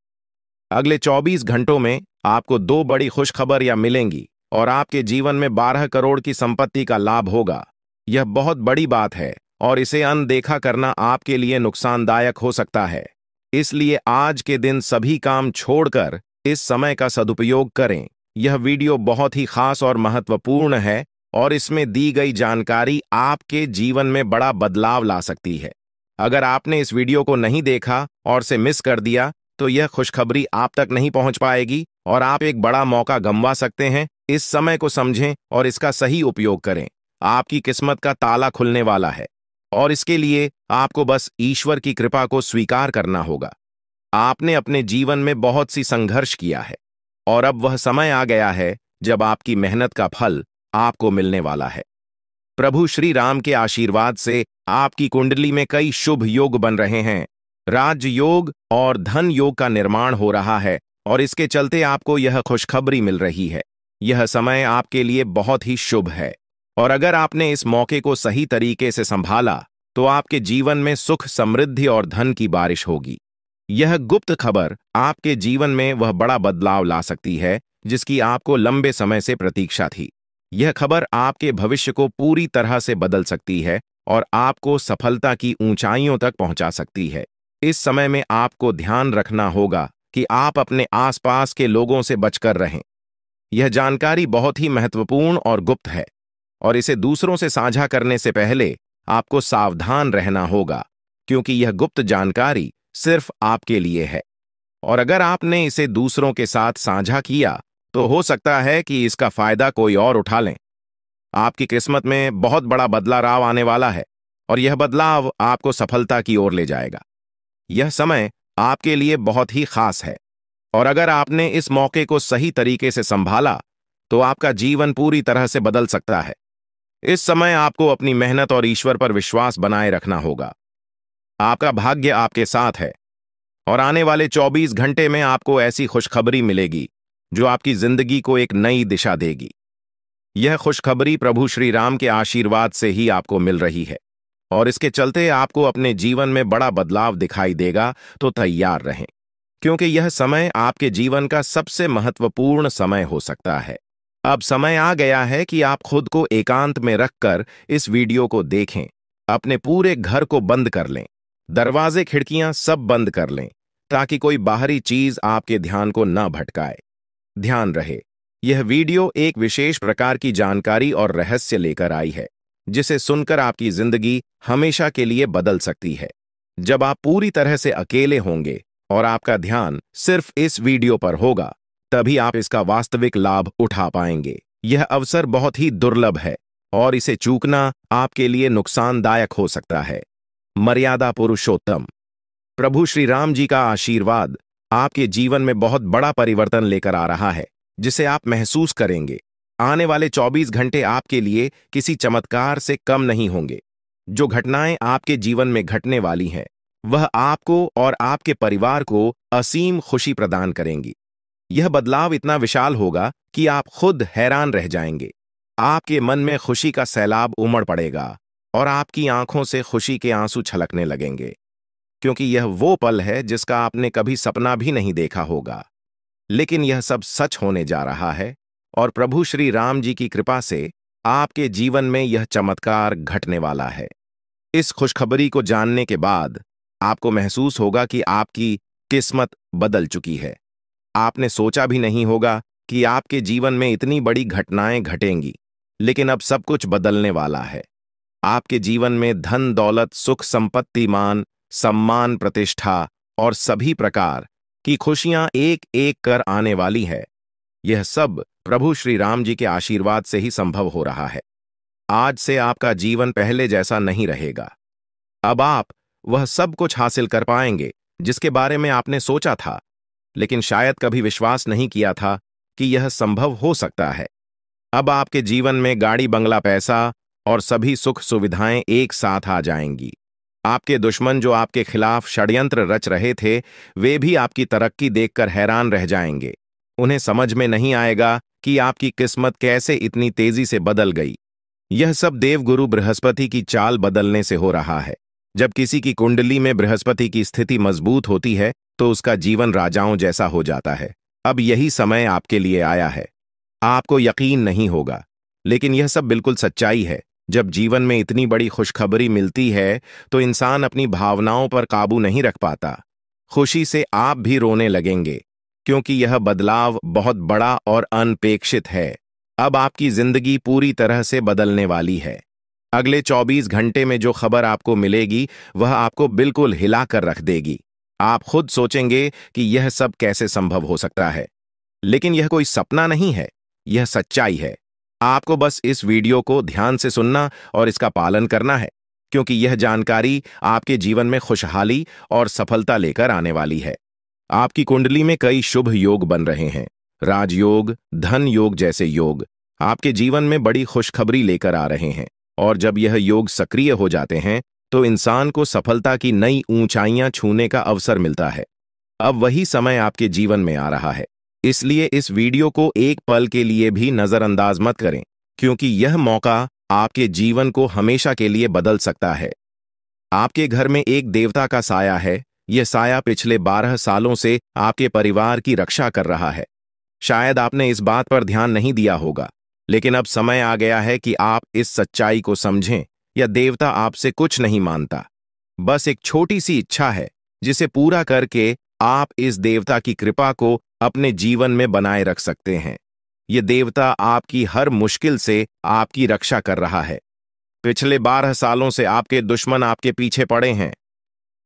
अगले 24 घंटों में आपको 2 बड़ी खुशखबरियां मिलेंगी और आपके जीवन में 12 करोड़ की संपत्ति का लाभ होगा। यह बहुत बड़ी बात है और इसे अनदेखा करना आपके लिए नुकसानदायक हो सकता है। इसलिए आज के दिन सभी काम छोड़कर इस समय का सदुपयोग करें। यह वीडियो बहुत ही खास और महत्वपूर्ण है और इसमें दी गई जानकारी आपके जीवन में बड़ा बदलाव ला सकती है। अगर आपने इस वीडियो को नहीं देखा और से मिस कर दिया तो यह खुशखबरी आप तक नहीं पहुंच पाएगी और आप एक बड़ा मौका गंवा सकते हैं। इस समय को समझें और इसका सही उपयोग करें। आपकी किस्मत का ताला खुलने वाला है और इसके लिए आपको बस ईश्वर की कृपा को स्वीकार करना होगा। आपने अपने जीवन में बहुत सी संघर्ष किया है और अब वह समय आ गया है जब आपकी मेहनत का फल आपको मिलने वाला है। प्रभु श्री राम के आशीर्वाद से आपकी कुंडली में कई शुभ योग बन रहे हैं। राज योग और धन योग का निर्माण हो रहा है और इसके चलते आपको यह खुशखबरी मिल रही है। यह समय आपके लिए बहुत ही शुभ है और अगर आपने इस मौके को सही तरीके से संभाला तो आपके जीवन में सुख, समृद्धि और धन की बारिश होगी। यह गुप्त खबर आपके जीवन में वह बड़ा बदलाव ला सकती है जिसकी आपको लंबे समय से प्रतीक्षा थी। यह खबर आपके भविष्य को पूरी तरह से बदल सकती है और आपको सफलता की ऊंचाइयों तक पहुंचा सकती है। इस समय में आपको ध्यान रखना होगा कि आप अपने आसपास के लोगों से बचकर रहें। यह जानकारी बहुत ही महत्वपूर्ण और गुप्त है और इसे दूसरों से साझा करने से पहले आपको सावधान रहना होगा, क्योंकि यह गुप्त जानकारी सिर्फ आपके लिए है और अगर आपने इसे दूसरों के साथ साझा किया तो हो सकता है कि इसका फायदा कोई और उठा लें। आपकी किस्मत में बहुत बड़ा बदलाव आने वाला है और यह बदलाव आपको सफलता की ओर ले जाएगा। यह समय आपके लिए बहुत ही खास है और अगर आपने इस मौके को सही तरीके से संभाला तो आपका जीवन पूरी तरह से बदल सकता है। इस समय आपको अपनी मेहनत और ईश्वर पर विश्वास बनाए रखना होगा। आपका भाग्य आपके साथ है और आने वाले 24 घंटे में आपको ऐसी खुशखबरी मिलेगी जो आपकी जिंदगी को एक नई दिशा देगी। यह खुशखबरी प्रभु श्री राम के आशीर्वाद से ही आपको मिल रही है और इसके चलते आपको अपने जीवन में बड़ा बदलाव दिखाई देगा। तो तैयार रहें, क्योंकि यह समय आपके जीवन का सबसे महत्वपूर्ण समय हो सकता है। अब समय आ गया है कि आप खुद को एकांत में रखकर इस वीडियो को देखें। अपने पूरे घर को बंद कर लें, दरवाजे खिड़कियां सब बंद कर लें, ताकि कोई बाहरी चीज आपके ध्यान को न भटकाए। ध्यान रहे, यह वीडियो एक विशेष प्रकार की जानकारी और रहस्य लेकर आई है, जिसे सुनकर आपकी जिंदगी हमेशा के लिए बदल सकती है। जब आप पूरी तरह से अकेले होंगे और आपका ध्यान सिर्फ इस वीडियो पर होगा, तभी आप इसका वास्तविक लाभ उठा पाएंगे। यह अवसर बहुत ही दुर्लभ है और इसे चूकना आपके लिए नुकसानदायक हो सकता है। मर्यादा पुरुषोत्तम प्रभु श्री राम जी का आशीर्वाद आपके जीवन में बहुत बड़ा परिवर्तन लेकर आ रहा है, जिसे आप महसूस करेंगे। आने वाले 24 घंटे आपके लिए किसी चमत्कार से कम नहीं होंगे। जो घटनाएं आपके जीवन में घटने वाली हैं, वह आपको और आपके परिवार को असीम खुशी प्रदान करेंगी। यह बदलाव इतना विशाल होगा कि आप खुद हैरान रह जाएंगे। आपके मन में खुशी का सैलाब उमड़ पड़ेगा और आपकी आंखों से खुशी के आंसू छलकने लगेंगे, क्योंकि यह वो पल है जिसका आपने कभी सपना भी नहीं देखा होगा। लेकिन यह सब सच होने जा रहा है और प्रभु श्री राम जी की कृपा से आपके जीवन में यह चमत्कार घटने वाला है। इस खुशखबरी को जानने के बाद आपको महसूस होगा कि आपकी किस्मत बदल चुकी है। आपने सोचा भी नहीं होगा कि आपके जीवन में इतनी बड़ी घटनाएं घटेंगी, लेकिन अब सब कुछ बदलने वाला है। आपके जीवन में धन दौलत, सुख संपत्ति, मान सम्मान, प्रतिष्ठा और सभी प्रकार की खुशियां एक एक कर आने वाली है। यह सब प्रभु श्री राम जी के आशीर्वाद से ही संभव हो रहा है। आज से आपका जीवन पहले जैसा नहीं रहेगा। अब आप वह सब कुछ हासिल कर पाएंगे जिसके बारे में आपने सोचा था, लेकिन शायद कभी विश्वास नहीं किया था कि यह संभव हो सकता है। अब आपके जीवन में गाड़ी, बंगला, पैसा और सभी सुख सुविधाएं एक साथ आ जाएंगी। आपके दुश्मन जो आपके खिलाफ षड्यंत्र रच रहे थे, वे भी आपकी तरक्की देखकर हैरान रह जाएंगे। उन्हें समझ में नहीं आएगा कि आपकी किस्मत कैसे इतनी तेजी से बदल गई। यह सब देवगुरु बृहस्पति की चाल बदलने से हो रहा है। जब किसी की कुंडली में बृहस्पति की स्थिति मजबूत होती है, तो उसका जीवन राजाओं जैसा हो जाता है। अब यही समय आपके लिए आया है। आपको यकीन नहीं होगा, लेकिन यह सब बिल्कुल सच्चाई है। जब जीवन में इतनी बड़ी खुशखबरी मिलती है, तो इंसान अपनी भावनाओं पर काबू नहीं रख पाता। खुशी से आप भी रोने लगेंगे, क्योंकि यह बदलाव बहुत बड़ा और अनपेक्षित है। अब आपकी जिंदगी पूरी तरह से बदलने वाली है। अगले 24 घंटे में जो खबर आपको मिलेगी, वह आपको बिल्कुल हिला कर रख देगी। आप खुद सोचेंगे कि यह सब कैसे संभव हो सकता है, लेकिन यह कोई सपना नहीं है, यह सच्चाई है। आपको बस इस वीडियो को ध्यान से सुनना और इसका पालन करना है, क्योंकि यह जानकारी आपके जीवन में खुशहाली और सफलता लेकर आने वाली है। आपकी कुंडली में कई शुभ योग बन रहे हैं। राजयोग, धन योग जैसे योग आपके जीवन में बड़ी खुशखबरी लेकर आ रहे हैं, और जब यह योग सक्रिय हो जाते हैं, तो इंसान को सफलता की नई ऊंचाइयां छूने का अवसर मिलता है। अब वही समय आपके जीवन में आ रहा है, इसलिए इस वीडियो को एक पल के लिए भी नजरअंदाज मत करें, क्योंकि यह मौका आपके जीवन को हमेशा के लिए बदल सकता है। आपके घर में एक देवता का साया है। यह साया पिछले 12 सालों से आपके परिवार की रक्षा कर रहा है। शायद आपने इस बात पर ध्यान नहीं दिया होगा, लेकिन अब समय आ गया है कि आप इस सच्चाई को समझें। यह देवता आपसे कुछ नहीं मांगता, बस एक छोटी सी इच्छा है, जिसे पूरा करके आप इस देवता की कृपा को अपने जीवन में बनाए रख सकते हैं। यह देवता आपकी हर मुश्किल से आपकी रक्षा कर रहा है। पिछले 12 सालों से आपके दुश्मन आपके पीछे पड़े हैं,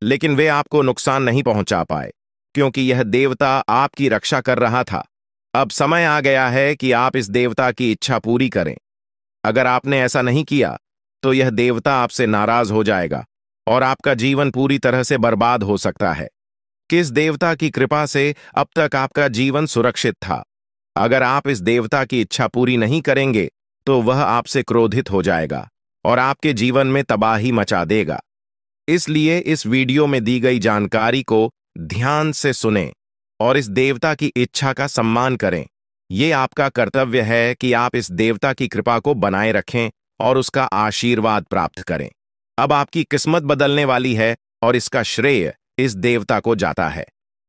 लेकिन वे आपको नुकसान नहीं पहुंचा पाए, क्योंकि यह देवता आपकी रक्षा कर रहा था। अब समय आ गया है कि आप इस देवता की इच्छा पूरी करें। अगर आपने ऐसा नहीं किया, तो यह देवता आपसे नाराज हो जाएगा और आपका जीवन पूरी तरह से बर्बाद हो सकता है। किस देवता की कृपा से अब तक आपका जीवन सुरक्षित था? अगर आप इस देवता की इच्छा पूरी नहीं करेंगे, तो वह आपसे क्रोधित हो जाएगा और आपके जीवन में तबाही मचा देगा। इसलिए इस वीडियो में दी गई जानकारी को ध्यान से सुनें और इस देवता की इच्छा का सम्मान करें। ये आपका कर्तव्य है कि आप इस देवता की कृपा को बनाए रखें और उसका आशीर्वाद प्राप्त करें। अब आपकी किस्मत बदलने वाली है और इसका श्रेय इस देवता को जाता है।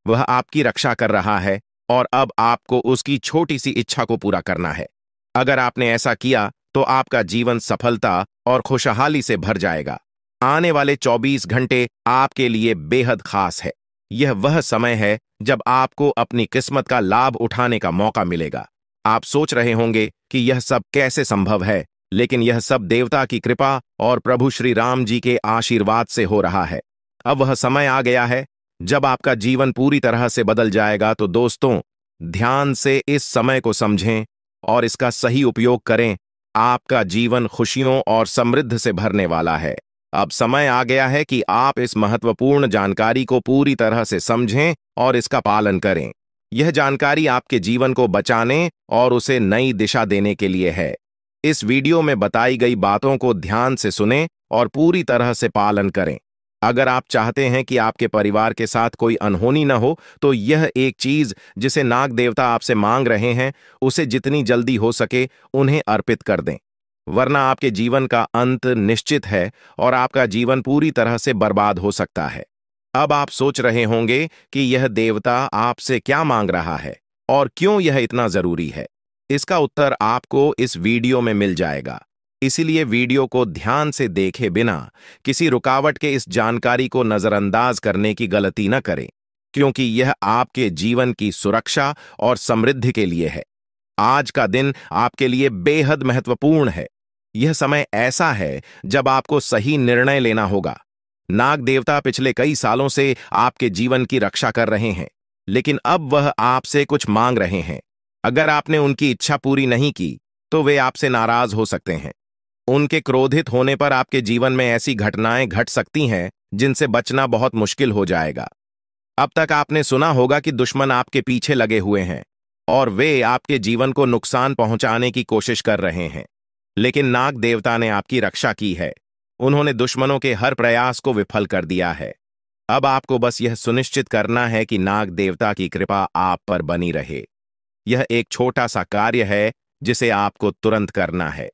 वह आपकी रक्षा कर रहा है और अब आपको उसकी छोटी सी इच्छा को पूरा करना है। अगर आपने ऐसा किया तो आपका जीवन सफलता और खुशहाली से भर जाएगा। आने वाले 24 घंटे आपके लिए बेहद खास है। यह वह समय है जब आपको अपनी किस्मत का लाभ उठाने का मौका मिलेगा। आप सोच रहे होंगे कि यह सब कैसे संभव है, लेकिन यह सब देवता की कृपा और प्रभु श्री राम जी के आशीर्वाद से हो रहा है। अब वह समय आ गया है जब आपका जीवन पूरी तरह से बदल जाएगा। तो दोस्तों, ध्यान से इस समय को समझें और इसका सही उपयोग करें। आपका जीवन खुशियों और समृद्धि से भरने वाला है। अब समय आ गया है कि आप इस महत्वपूर्ण जानकारी को पूरी तरह से समझें और इसका पालन करें। यह जानकारी आपके जीवन को बचाने और उसे नई दिशा देने के लिए है। इस वीडियो में बताई गई बातों को ध्यान से सुनें और पूरी तरह से पालन करें। अगर आप चाहते हैं कि आपके परिवार के साथ कोई अनहोनी न हो, तो यह एक चीज जिसे नाग देवता आपसे मांग रहे हैं, उसे जितनी जल्दी हो सके उन्हें अर्पित कर दें, वरना आपके जीवन का अंत निश्चित है और आपका जीवन पूरी तरह से बर्बाद हो सकता है। अब आप सोच रहे होंगे कि यह देवता आपसे क्या मांग रहा है और क्यों यह इतना जरूरी है। इसका उत्तर आपको इस वीडियो में मिल जाएगा। इसीलिए वीडियो को ध्यान से देखे बिना किसी रुकावट के इस जानकारी को नजरअंदाज करने की गलती न करें, क्योंकि यह आपके जीवन की सुरक्षा और समृद्धि के लिए है। आज का दिन आपके लिए बेहद महत्वपूर्ण है। यह समय ऐसा है जब आपको सही निर्णय लेना होगा। नाग देवता पिछले कई सालों से आपके जीवन की रक्षा कर रहे हैं, लेकिन अब वह आपसे कुछ मांग रहे हैं। अगर आपने उनकी इच्छा पूरी नहीं की तो वे आपसे नाराज हो सकते हैं। उनके क्रोधित होने पर आपके जीवन में ऐसी घटनाएं घट सकती हैं जिनसे बचना बहुत मुश्किल हो जाएगा। अब तक आपने सुना होगा कि दुश्मन आपके पीछे लगे हुए हैं और वे आपके जीवन को नुकसान पहुंचाने की कोशिश कर रहे हैं, लेकिन नाग देवता ने आपकी रक्षा की है। उन्होंने दुश्मनों के हर प्रयास को विफल कर दिया है। अब आपको बस यह सुनिश्चित करना है कि नाग देवता की कृपा आप पर बनी रहे। यह एक छोटा सा कार्य है जिसे आपको तुरंत करना है।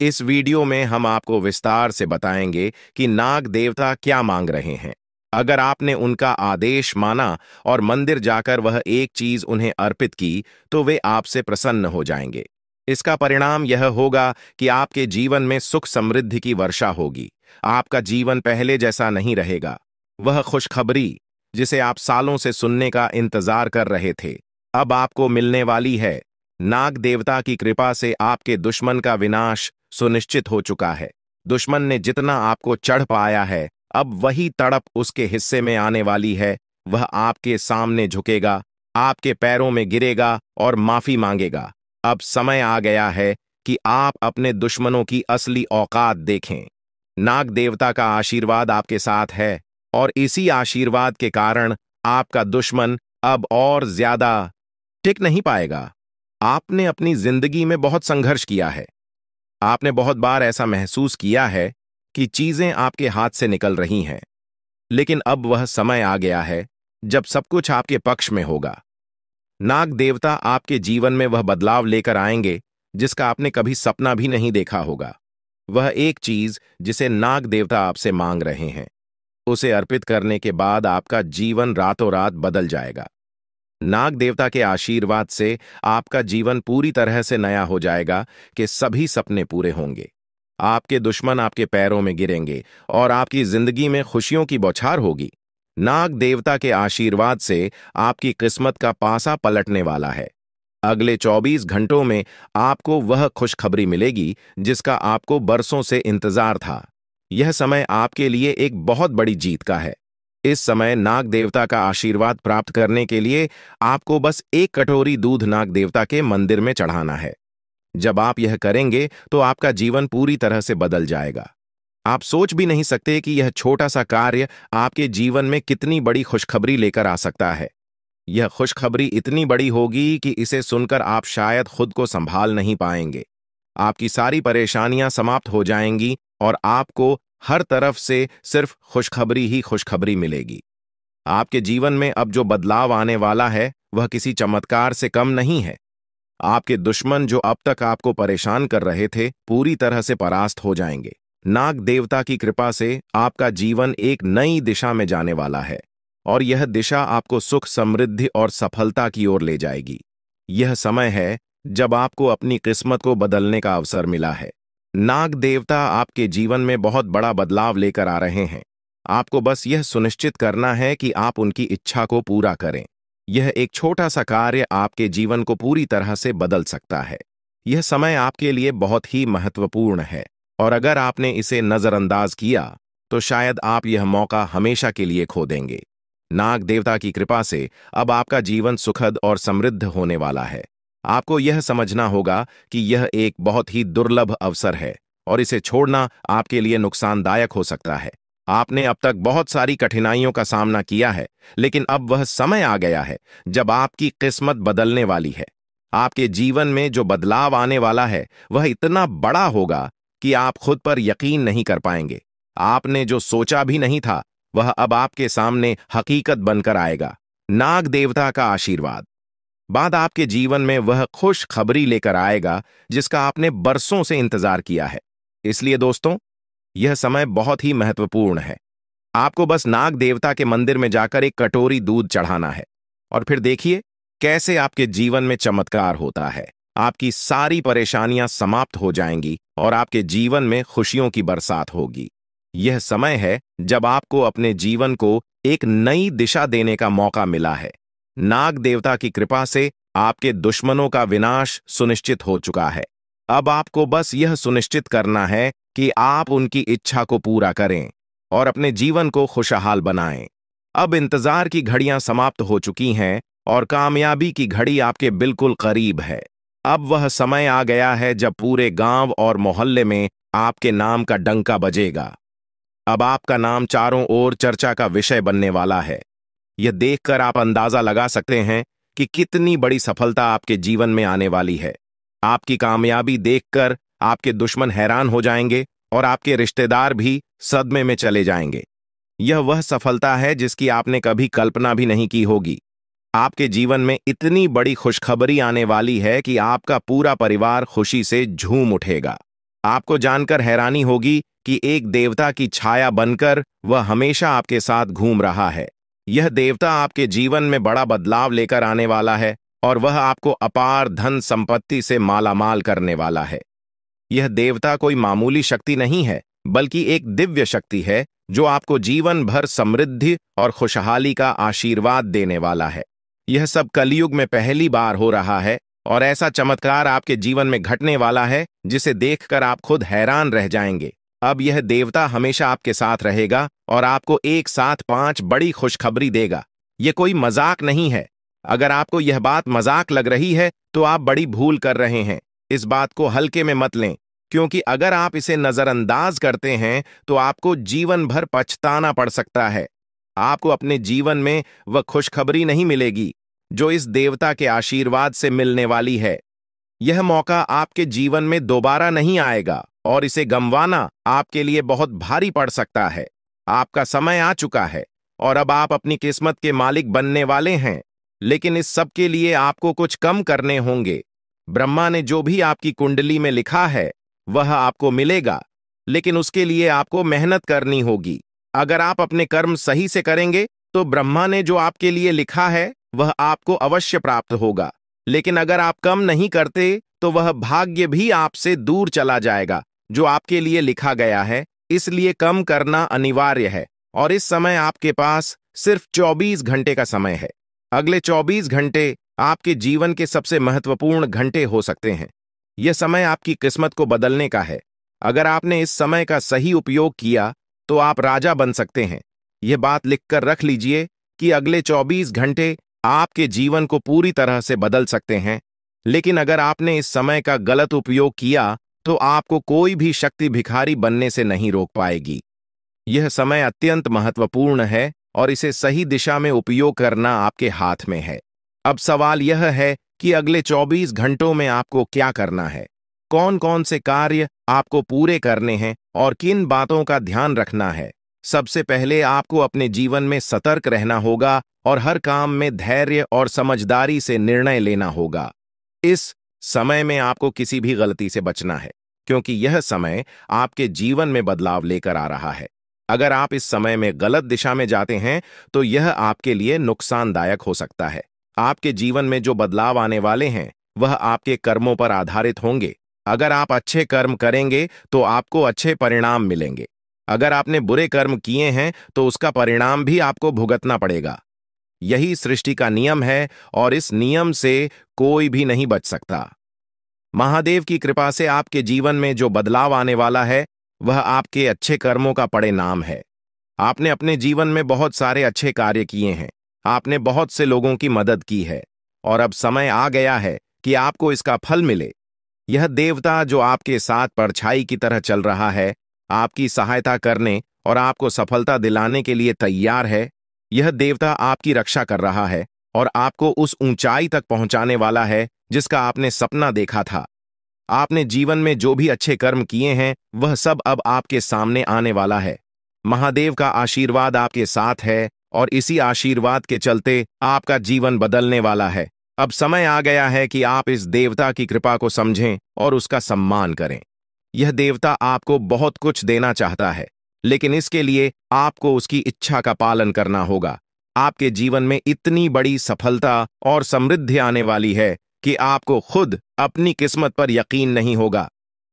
इस वीडियो में हम आपको विस्तार से बताएंगे कि नाग देवता क्या मांग रहे हैं। अगर आपने उनका आदेश माना और मंदिर जाकर वह एक चीज उन्हें अर्पित की, तो वे आपसे प्रसन्न हो जाएंगे। इसका परिणाम यह होगा कि आपके जीवन में सुख समृद्धि की वर्षा होगी। आपका जीवन पहले जैसा नहीं रहेगा। वह खुशखबरी जिसे आप सालों से सुनने का इंतजार कर रहे थे, अब आपको मिलने वाली है। नाग देवता की कृपा से आपके दुश्मन का विनाश सुनिश्चित हो चुका है। दुश्मन ने जितना आपको चढ़ पाया है, अब वही तड़प उसके हिस्से में आने वाली है। वह आपके सामने झुकेगा, आपके पैरों में गिरेगा और माफी मांगेगा। अब समय आ गया है कि आप अपने दुश्मनों की असली औकात देखें। नाग देवता का आशीर्वाद आपके साथ है और इसी आशीर्वाद के कारण आपका दुश्मन अब और ज्यादा टिक नहीं पाएगा। आपने अपनी जिंदगी में बहुत संघर्ष किया है। आपने बहुत बार ऐसा महसूस किया है कि चीजें आपके हाथ से निकल रही हैं, लेकिन अब वह समय आ गया है जब सब कुछ आपके पक्ष में होगा। नाग देवता आपके जीवन में वह बदलाव लेकर आएंगे जिसका आपने कभी सपना भी नहीं देखा होगा। वह एक चीज जिसे नाग देवता आपसे मांग रहे हैं, उसे अर्पित करने के बाद आपका जीवन रातों रात बदल जाएगा। नाग देवता के आशीर्वाद से आपका जीवन पूरी तरह से नया हो जाएगा कि सभी सपने पूरे होंगे। आपके दुश्मन आपके पैरों में गिरेंगे और आपकी जिंदगी में खुशियों की बौछार होगी। नाग देवता के आशीर्वाद से आपकी किस्मत का पासा पलटने वाला है। अगले 24 घंटों में आपको वह खुशखबरी मिलेगी जिसका आपको बरसों से इंतजार था। यह समय आपके लिए एक बहुत बड़ी जीत का है। इस समय नाग देवता का आशीर्वाद प्राप्त करने के लिए आपको बस एक कटोरी दूध नाग देवता के मंदिर में चढ़ाना है। जब आप यह करेंगे तो आपका जीवन पूरी तरह से बदल जाएगा। आप सोच भी नहीं सकते कि यह छोटा सा कार्य आपके जीवन में कितनी बड़ी खुशखबरी लेकर आ सकता है। यह खुशखबरी इतनी बड़ी होगी कि इसे सुनकर आप शायद खुद को संभाल नहीं पाएंगे। आपकी सारी परेशानियां समाप्त हो जाएंगी और आपको हर तरफ से सिर्फ खुशखबरी ही खुशखबरी मिलेगी। आपके जीवन में अब जो बदलाव आने वाला है वह किसी चमत्कार से कम नहीं है। आपके दुश्मन जो अब तक आपको परेशान कर रहे थे पूरी तरह से परास्त हो जाएंगे। नाग देवता की कृपा से आपका जीवन एक नई दिशा में जाने वाला है और यह दिशा आपको सुख, समृद्धि और सफलता की ओर ले जाएगी। यह समय है जब आपको अपनी किस्मत को बदलने का अवसर मिला है। नाग देवता आपके जीवन में बहुत बड़ा बदलाव लेकर आ रहे हैं। आपको बस यह सुनिश्चित करना है कि आप उनकी इच्छा को पूरा करें। यह एक छोटा सा कार्य आपके जीवन को पूरी तरह से बदल सकता है। यह समय आपके लिए बहुत ही महत्वपूर्ण है और अगर आपने इसे नजरअंदाज किया तो शायद आप यह मौका हमेशा के लिए खो देंगे। नाग देवता की कृपा से अब आपका जीवन सुखद और समृद्ध होने वाला है। आपको यह समझना होगा कि यह एक बहुत ही दुर्लभ अवसर है और इसे छोड़ना आपके लिए नुकसानदायक हो सकता है। आपने अब तक बहुत सारी कठिनाइयों का सामना किया है, लेकिन अब वह समय आ गया है जब आपकी किस्मत बदलने वाली है। आपके जीवन में जो बदलाव आने वाला है वह इतना बड़ा होगा कि आप खुद पर यकीन नहीं कर पाएंगे। आपने जो सोचा भी नहीं था वह अब आपके सामने हकीकत बनकर आएगा। नाग देवता का आशीर्वाद बाद आपके जीवन में वह खुश खबरी लेकर आएगा जिसका आपने बरसों से इंतजार किया है। इसलिए दोस्तों, यह समय बहुत ही महत्वपूर्ण है। आपको बस नाग देवता के मंदिर में जाकर एक कटोरी दूध चढ़ाना है और फिर देखिए कैसे आपके जीवन में चमत्कार होता है। आपकी सारी परेशानियां समाप्त हो जाएंगी और आपके जीवन में खुशियों की बरसात होगी। यह समय है जब आपको अपने जीवन को एक नई दिशा देने का मौका मिला है। नाग देवता की कृपा से आपके दुश्मनों का विनाश सुनिश्चित हो चुका है। अब आपको बस यह सुनिश्चित करना है कि आप उनकी इच्छा को पूरा करें और अपने जीवन को खुशहाल बनाएं। अब इंतजार की घड़ियां समाप्त हो चुकी हैं और कामयाबी की घड़ी आपके बिल्कुल करीब है। अब वह समय आ गया है जब पूरे गांव और मोहल्ले में आपके नाम का डंका बजेगा। अब आपका नाम चारों ओर चर्चा का विषय बनने वाला है। यह देखकर आप अंदाजा लगा सकते हैं कि कितनी बड़ी सफलता आपके जीवन में आने वाली है। आपकी कामयाबी देखकर आपके दुश्मन हैरान हो जाएंगे और आपके रिश्तेदार भी सदमे में चले जाएंगे। यह वह सफलता है जिसकी आपने कभी कल्पना भी नहीं की होगी। आपके जीवन में इतनी बड़ी खुशखबरी आने वाली है कि आपका पूरा परिवार खुशी से झूम उठेगा। आपको जानकर हैरानी होगी कि एक देवता की छाया बनकर वह हमेशा आपके साथ घूम रहा है। यह देवता आपके जीवन में बड़ा बदलाव लेकर आने वाला है और वह आपको अपार धन संपत्ति से मालामाल करने वाला है। यह देवता कोई मामूली शक्ति नहीं है, बल्कि एक दिव्य शक्ति है जो आपको जीवन भर समृद्धि और खुशहाली का आशीर्वाद देने वाला है। यह सब कलयुग में पहली बार हो रहा है और ऐसा चमत्कार आपके जीवन में घटने वाला है जिसे देखकर आप खुद हैरान रह जाएंगे। अब यह देवता हमेशा आपके साथ रहेगा और आपको एक साथ 5 बड़ी खुशखबरी देगा। यह कोई मजाक नहीं है। अगर आपको यह बात मजाक लग रही है तो आप बड़ी भूल कर रहे हैं। इस बात को हल्के में मत लें, क्योंकि अगर आप इसे नजरअंदाज करते हैं तो आपको जीवन भर पछताना पड़ सकता है। आपको अपने जीवन में वह खुशखबरी नहीं मिलेगी जो इस देवता के आशीर्वाद से मिलने वाली है। यह मौका आपके जीवन में दोबारा नहीं आएगा और इसे गंवाना आपके लिए बहुत भारी पड़ सकता है। आपका समय आ चुका है और अब आप अपनी किस्मत के मालिक बनने वाले हैं, लेकिन इस सब के लिए आपको कुछ कम करने होंगे। ब्रह्मा ने जो भी आपकी कुंडली में लिखा है वह आपको मिलेगा, लेकिन उसके लिए आपको मेहनत करनी होगी। अगर आप अपने कर्म सही से करेंगे तो ब्रह्मा ने जो आपके लिए लिखा है वह आपको अवश्य प्राप्त होगा, लेकिन अगर आप कम नहीं करते तो वह भाग्य भी आपसे दूर चला जाएगा जो आपके लिए लिखा गया है। इसलिए कम करना अनिवार्य है और इस समय आपके पास सिर्फ 24 घंटे का समय है। अगले 24 घंटे आपके जीवन के सबसे महत्वपूर्ण घंटे हो सकते हैं। यह समय आपकी किस्मत को बदलने का है। अगर आपने इस समय का सही उपयोग किया तो आप राजा बन सकते हैं। यह बात लिखकर रख लीजिए कि अगले 24 घंटे आपके जीवन को पूरी तरह से बदल सकते हैं, लेकिन अगर आपने इस समय का गलत उपयोग किया तो आपको कोई भी शक्ति भिखारी बनने से नहीं रोक पाएगी। यह समय अत्यंत महत्वपूर्ण है और इसे सही दिशा में उपयोग करना आपके हाथ में है। अब सवाल यह है कि अगले 24 घंटों में आपको क्या करना है, कौन कौन से कार्य आपको पूरे करने हैं और किन बातों का ध्यान रखना है। सबसे पहले आपको अपने जीवन में सतर्क रहना होगा और हर काम में धैर्य और समझदारी से निर्णय लेना होगा। इस समय में आपको किसी भी गलती से बचना है, क्योंकि यह समय आपके जीवन में बदलाव लेकर आ रहा है। अगर आप इस समय में गलत दिशा में जाते हैं तो यह आपके लिए नुकसानदायक हो सकता है। आपके जीवन में जो बदलाव आने वाले हैं वह आपके कर्मों पर आधारित होंगे। अगर आप अच्छे कर्म करेंगे तो आपको अच्छे परिणाम मिलेंगे। अगर आपने बुरे कर्म किए हैं तो उसका परिणाम भी आपको भुगतना पड़ेगा। यही सृष्टि का नियम है और इस नियम से कोई भी नहीं बच सकता। महादेव की कृपा से आपके जीवन में जो बदलाव आने वाला है वह आपके अच्छे कर्मों का परिणाम है। आपने अपने जीवन में बहुत सारे अच्छे कार्य किए हैं, आपने बहुत से लोगों की मदद की है और अब समय आ गया है कि आपको इसका फल मिले। यह देवता जो आपके साथ परछाई की तरह चल रहा है, आपकी सहायता करने और आपको सफलता दिलाने के लिए तैयार है। यह देवता आपकी रक्षा कर रहा है और आपको उस ऊंचाई तक पहुंचाने वाला है जिसका आपने सपना देखा था। आपने जीवन में जो भी अच्छे कर्म किए हैं वह सब अब आपके सामने आने वाला है। महादेव का आशीर्वाद आपके साथ है और इसी आशीर्वाद के चलते आपका जीवन बदलने वाला है। अब समय आ गया है कि आप इस देवता की कृपा को समझें और उसका सम्मान करें। यह देवता आपको बहुत कुछ देना चाहता है, लेकिन इसके लिए आपको उसकी इच्छा का पालन करना होगा। आपके जीवन में इतनी बड़ी सफलता और समृद्धि आने वाली है कि आपको खुद अपनी किस्मत पर यकीन नहीं होगा।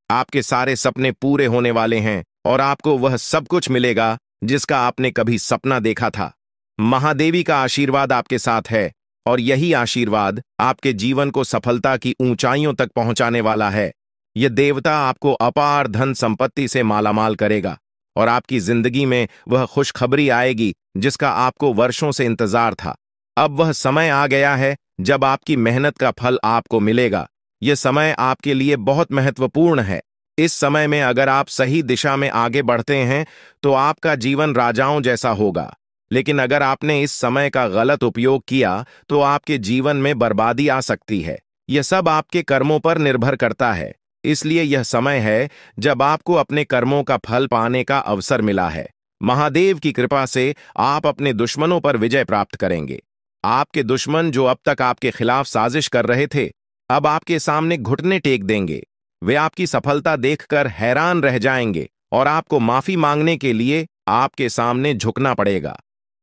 आपके सारे सपने पूरे होने वाले हैं और आपको वह सब कुछ मिलेगा जिसका आपने कभी सपना देखा था। महादेवी का आशीर्वाद आपके साथ है और यही आशीर्वाद आपके जीवन को सफलता की ऊंचाइयों तक पहुंचाने वाला है। यह देवता आपको अपार धन संपत्ति से मालामाल करेगा और आपकी जिंदगी में वह खुशखबरी आएगी जिसका आपको वर्षों से इंतजार था। अब वह समय आ गया है जब आपकी मेहनत का फल आपको मिलेगा। यह समय आपके लिए बहुत महत्वपूर्ण है। इस समय में अगर आप सही दिशा में आगे बढ़ते हैं तो आपका जीवन राजाओं जैसा होगा, लेकिन अगर आपने इस समय का गलत उपयोग किया तो आपके जीवन में बर्बादी आ सकती है। यह सब आपके कर्मों पर निर्भर करता है, इसलिए यह समय है जब आपको अपने कर्मों का फल पाने का अवसर मिला है। महादेव की कृपा से आप अपने दुश्मनों पर विजय प्राप्त करेंगे। आपके दुश्मन जो अब तक आपके खिलाफ साजिश कर रहे थे, अब आपके सामने घुटने टेक देंगे। वे आपकी सफलता देखकर हैरान रह जाएंगे और आपको माफी मांगने के लिए आपके सामने झुकना पड़ेगा।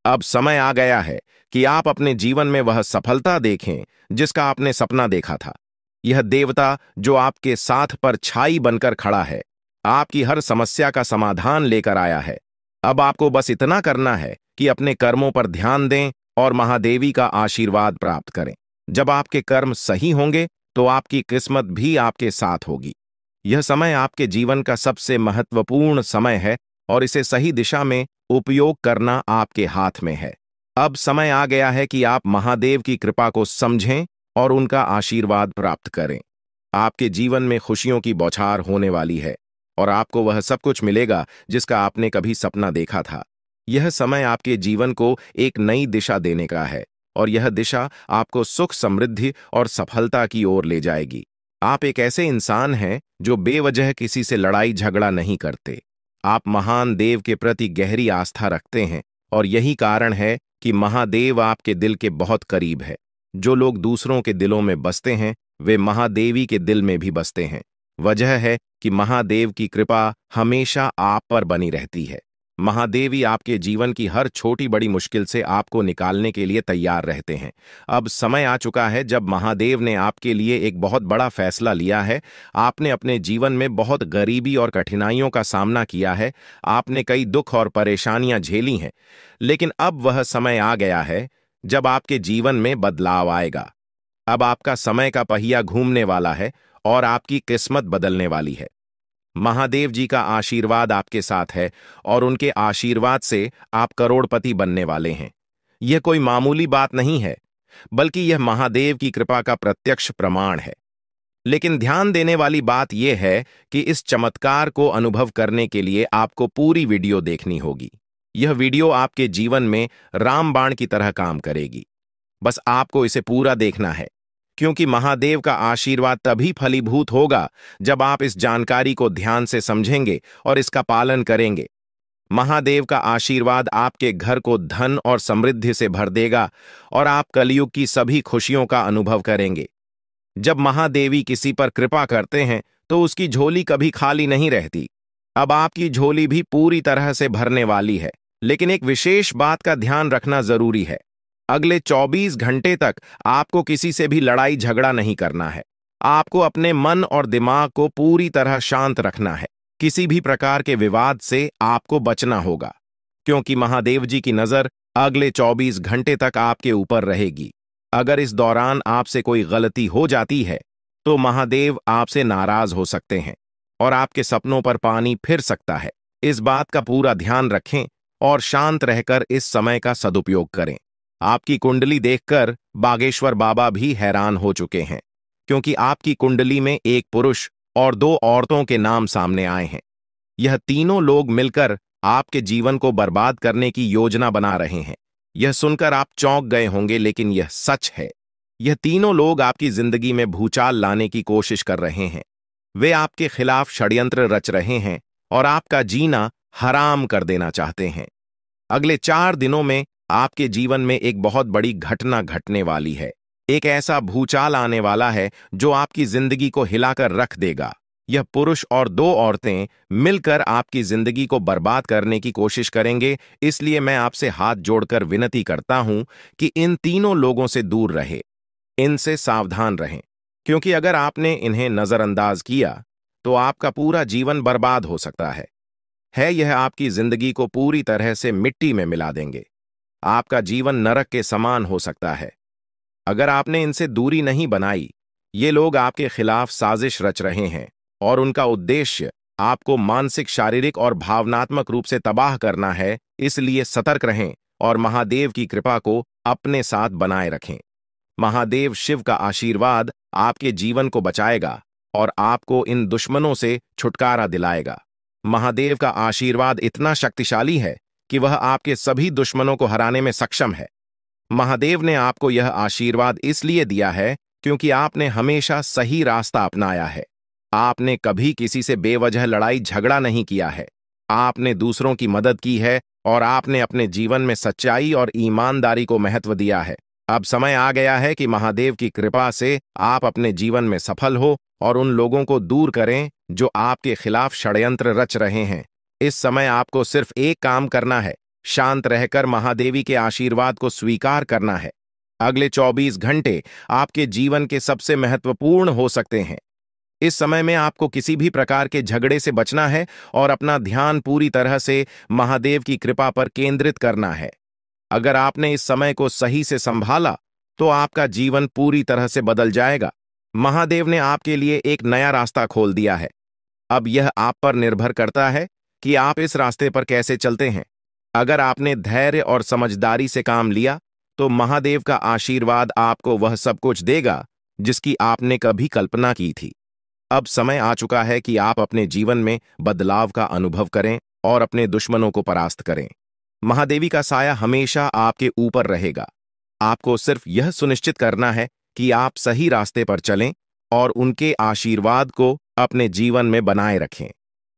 अब समय आ गया है कि आप अपने जीवन में वह सफलता देखें जिसका आपने सपना देखा था। यह देवता जो आपके साथ परछाई बनकर खड़ा है, आपकी हर समस्या का समाधान लेकर आया है। अब आपको बस इतना करना है कि अपने कर्मों पर ध्यान दें और महादेवी का आशीर्वाद प्राप्त करें। जब आपके कर्म सही होंगे तो आपकी किस्मत भी आपके साथ होगी। यह समय आपके जीवन का सबसे महत्वपूर्ण समय है और इसे सही दिशा में उपयोग करना आपके हाथ में है। अब समय आ गया है कि आप महादेव की कृपा को समझें और उनका आशीर्वाद प्राप्त करें। आपके जीवन में खुशियों की बौछार होने वाली है और आपको वह सब कुछ मिलेगा जिसका आपने कभी सपना देखा था। यह समय आपके जीवन को एक नई दिशा देने का है और यह दिशा आपको सुख, समृद्धि और सफलता की ओर ले जाएगी। आप एक ऐसे इंसान हैं जो बेवजह किसी से लड़ाई झगड़ा नहीं करते। आप महान देव के प्रति गहरी आस्था रखते हैं और यही कारण है कि महादेव आपके दिल के बहुत करीब है। जो लोग दूसरों के दिलों में बसते हैं वे महादेवी के दिल में भी बसते हैं। वजह है कि महादेव की कृपा हमेशा आप पर बनी रहती है। महादेवी आपके जीवन की हर छोटी बड़ी मुश्किल से आपको निकालने के लिए तैयार रहते हैं। अब समय आ चुका है जब महादेव ने आपके लिए एक बहुत बड़ा फैसला लिया है। आपने अपने जीवन में बहुत गरीबी और कठिनाइयों का सामना किया है। आपने कई दुख और परेशानियां झेली हैं, लेकिन अब वह समय आ गया है जब आपके जीवन में बदलाव आएगा। अब आपका समय का पहिया घूमने वाला है और आपकी किस्मत बदलने वाली है। महादेव जी का आशीर्वाद आपके साथ है और उनके आशीर्वाद से आप करोड़पति बनने वाले हैं। यह कोई मामूली बात नहीं है, बल्कि यह महादेव की कृपा का प्रत्यक्ष प्रमाण है। लेकिन ध्यान देने वाली बात यह है कि इस चमत्कार को अनुभव करने के लिए आपको पूरी वीडियो देखनी होगी। यह वीडियो आपके जीवन में रामबाण की तरह काम करेगी। बस आपको इसे पूरा देखना है, क्योंकि महादेव का आशीर्वाद तभी फलीभूत होगा जब आप इस जानकारी को ध्यान से समझेंगे और इसका पालन करेंगे। महादेव का आशीर्वाद आपके घर को धन और समृद्धि से भर देगा और आप कलयुग की सभी खुशियों का अनुभव करेंगे। जब महादेवी किसी पर कृपा करते हैं तो उसकी झोली कभी खाली नहीं रहती। अब आपकी झोली भी पूरी तरह से भरने वाली है, लेकिन एक विशेष बात का ध्यान रखना जरूरी है। अगले 24 घंटे तक आपको किसी से भी लड़ाई झगड़ा नहीं करना है। आपको अपने मन और दिमाग को पूरी तरह शांत रखना है। किसी भी प्रकार के विवाद से आपको बचना होगा, क्योंकि महादेव जी की नजर अगले 24 घंटे तक आपके ऊपर रहेगी। अगर इस दौरान आपसे कोई गलती हो जाती है तो महादेव आपसे नाराज हो सकते हैं और आपके सपनों पर पानी फिर सकता है। इस बात का पूरा ध्यान रखें और शांत रहकर इस समय का सदुपयोग करें। आपकी कुंडली देखकर बागेश्वर बाबा भी हैरान हो चुके हैं, क्योंकि आपकी कुंडली में एक पुरुष और 2 औरतों के नाम सामने आए हैं। यह तीनों लोग मिलकर आपके जीवन को बर्बाद करने की योजना बना रहे हैं। यह सुनकर आप चौंक गए होंगे, लेकिन यह सच है। यह तीनों लोग आपकी जिंदगी में भूचाल लाने की कोशिश कर रहे हैं। वे आपके खिलाफ षड्यंत्र रच रहे हैं और आपका जीना हराम कर देना चाहते हैं। अगले 4 दिनों में आपके जीवन में एक बहुत बड़ी घटना घटने वाली है। एक ऐसा भूचाल आने वाला है जो आपकी जिंदगी को हिलाकर रख देगा। यह पुरुष और 2 औरतें मिलकर आपकी जिंदगी को बर्बाद करने की कोशिश करेंगे। इसलिए मैं आपसे हाथ जोड़कर विनती करता हूं कि इन तीनों लोगों से दूर रहे, इनसे सावधान रहें, क्योंकि अगर आपने इन्हें नजरअंदाज किया तो आपका पूरा जीवन बर्बाद हो सकता है। यह आपकी जिंदगी को पूरी तरह से मिट्टी में मिला देंगे। आपका जीवन नरक के समान हो सकता है। अगर आपने इनसे दूरी नहीं बनाई, ये लोग आपके खिलाफ साजिश रच रहे हैं और उनका उद्देश्य आपको मानसिक, शारीरिक और भावनात्मक रूप से तबाह करना है। इसलिए सतर्क रहें और महादेव की कृपा को अपने साथ बनाए रखें। महादेव शिव का आशीर्वाद आपके जीवन को बचाएगा और आपको इन दुश्मनों से छुटकारा दिलाएगा। महादेव का आशीर्वाद इतना शक्तिशाली है कि वह आपके सभी दुश्मनों को हराने में सक्षम है। महादेव ने आपको यह आशीर्वाद इसलिए दिया है क्योंकि आपने हमेशा सही रास्ता अपनाया है। आपने कभी किसी से बेवजह लड़ाई झगड़ा नहीं किया है। आपने दूसरों की मदद की है और आपने अपने जीवन में सच्चाई और ईमानदारी को महत्व दिया है। अब समय आ गया है कि महादेव की कृपा से आप अपने जीवन में सफल हो और उन लोगों को दूर करें जो आपके खिलाफ षड्यंत्र रच रहे हैं। इस समय आपको सिर्फ एक काम करना है, शांत रहकर महादेवी के आशीर्वाद को स्वीकार करना है। अगले 24 घंटे आपके जीवन के सबसे महत्वपूर्ण हो सकते हैं। इस समय में आपको किसी भी प्रकार के झगड़े से बचना है और अपना ध्यान पूरी तरह से महादेव की कृपा पर केंद्रित करना है। अगर आपने इस समय को सही से संभाला तो आपका जीवन पूरी तरह से बदल जाएगा। महादेव ने आपके लिए एक नया रास्ता खोल दिया है। अब यह आप पर निर्भर करता है कि आप इस रास्ते पर कैसे चलते हैं। अगर आपने धैर्य और समझदारी से काम लिया तो महादेव का आशीर्वाद आपको वह सब कुछ देगा जिसकी आपने कभी कल्पना की थी। अब समय आ चुका है कि आप अपने जीवन में बदलाव का अनुभव करें और अपने दुश्मनों को परास्त करें। महादेवी का साया हमेशा आपके ऊपर रहेगा। आपको सिर्फ यह सुनिश्चित करना है कि आप सही रास्ते पर चलें और उनके आशीर्वाद को अपने जीवन में बनाए रखें।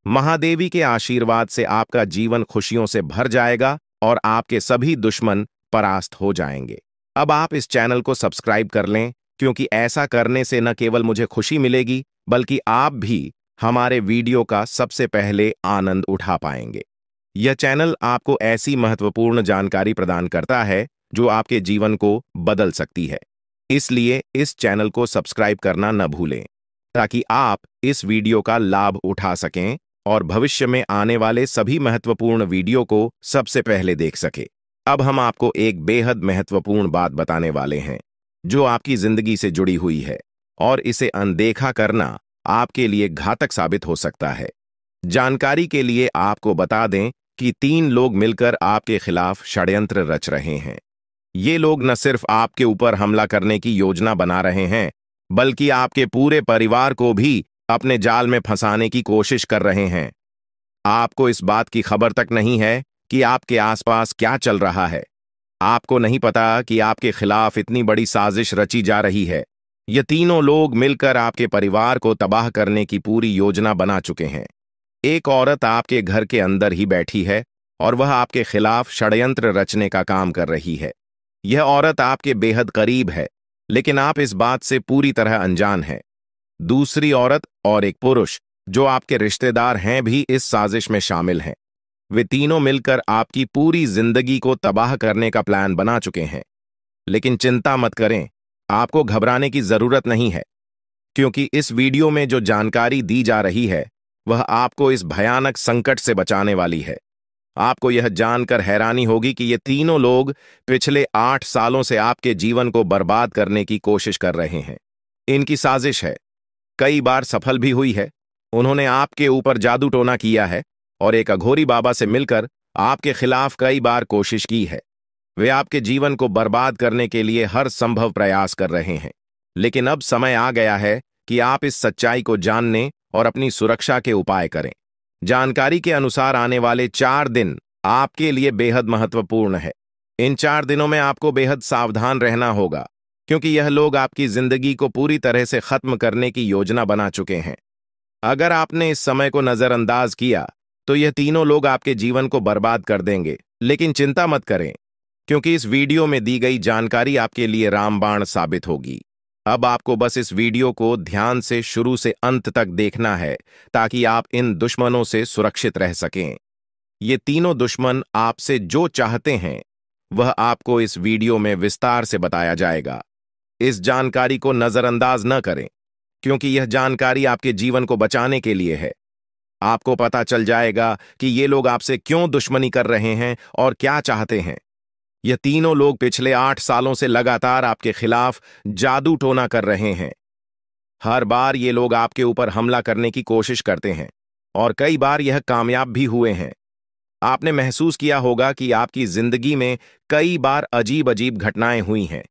महादेवी के आशीर्वाद से आपका जीवन खुशियों से भर जाएगा और आपके सभी दुश्मन परास्त हो जाएंगे। अब आप इस चैनल को सब्सक्राइब कर लें, क्योंकि ऐसा करने से न केवल मुझे खुशी मिलेगी बल्कि आप भी हमारे वीडियो का सबसे पहले आनंद उठा पाएंगे। यह चैनल आपको ऐसी महत्वपूर्ण जानकारी प्रदान करता है जो आपके जीवन को बदल सकती है। इसलिए इस चैनल को सब्सक्राइब करना न भूलें, ताकि आप इस वीडियो का लाभ उठा सकें और भविष्य में आने वाले सभी महत्वपूर्ण वीडियो को सबसे पहले देख सकें। अब हम आपको एक बेहद महत्वपूर्ण बात बताने वाले हैं जो आपकी जिंदगी से जुड़ी हुई है और इसे अनदेखा करना आपके लिए घातक साबित हो सकता है। जानकारी के लिए आपको बता दें कि 3 लोग मिलकर आपके खिलाफ षड्यंत्र रच रहे हैं। ये लोग न सिर्फ आपके ऊपर हमला करने की योजना बना रहे हैं, बल्कि आपके पूरे परिवार को भी अपने जाल में फंसाने की कोशिश कर रहे हैं। आपको इस बात की खबर तक नहीं है कि आपके आसपास क्या चल रहा है। आपको नहीं पता कि आपके खिलाफ इतनी बड़ी साजिश रची जा रही है। ये तीनों लोग मिलकर आपके परिवार को तबाह करने की पूरी योजना बना चुके हैं। एक औरत आपके घर के अंदर ही बैठी है और वह आपके खिलाफ षड्यंत्र रचने का काम कर रही है। यह औरत आपके बेहद करीब है, लेकिन आप इस बात से पूरी तरह अनजान हैं। दूसरी औरत और एक पुरुष जो आपके रिश्तेदार हैं भी इस साजिश में शामिल हैं। वे तीनों मिलकर आपकी पूरी जिंदगी को तबाह करने का प्लान बना चुके हैं। लेकिन चिंता मत करें, आपको घबराने की जरूरत नहीं है, क्योंकि इस वीडियो में जो जानकारी दी जा रही है वह आपको इस भयानक संकट से बचाने वाली है। आपको यह जानकर हैरानी होगी कि ये तीनों लोग पिछले 8 सालों से आपके जीवन को बर्बाद करने की कोशिश कर रहे हैं। इनकी साजिश है, कई बार सफल भी हुई है। उन्होंने आपके ऊपर जादू टोना किया है और एक अघोरी बाबा से मिलकर आपके खिलाफ कई बार कोशिश की है। वे आपके जीवन को बर्बाद करने के लिए हर संभव प्रयास कर रहे हैं। लेकिन अब समय आ गया है कि आप इस सच्चाई को जानने और अपनी सुरक्षा के उपाय करें। जानकारी के अनुसार आने वाले 4 दिन आपके लिए बेहद महत्वपूर्ण है। इन 4 दिनों में आपको बेहद सावधान रहना होगा, क्योंकि यह लोग आपकी जिंदगी को पूरी तरह से खत्म करने की योजना बना चुके हैं। अगर आपने इस समय को नजरअंदाज किया तो यह तीनों लोग आपके जीवन को बर्बाद कर देंगे। लेकिन चिंता मत करें, क्योंकि इस वीडियो में दी गई जानकारी आपके लिए रामबाण साबित होगी। अब आपको बस इस वीडियो को ध्यान से शुरू से अंत तक देखना है, ताकि आप इन दुश्मनों से सुरक्षित रह सकें। ये तीनों दुश्मन आपसे जो चाहते हैं वह आपको इस वीडियो में विस्तार से बताया जाएगा। इस जानकारी को नजरअंदाज न करें, क्योंकि यह जानकारी आपके जीवन को बचाने के लिए है। आपको पता चल जाएगा कि ये लोग आपसे क्यों दुश्मनी कर रहे हैं और क्या चाहते हैं। ये तीनों लोग पिछले 8 सालों से लगातार आपके खिलाफ जादू टोना कर रहे हैं। हर बार ये लोग आपके ऊपर हमला करने की कोशिश करते हैं और कई बार यह कामयाब भी हुए हैं। आपने महसूस किया होगा कि आपकी जिंदगी में कई बार अजीब अजीब घटनाएं हुई हैं,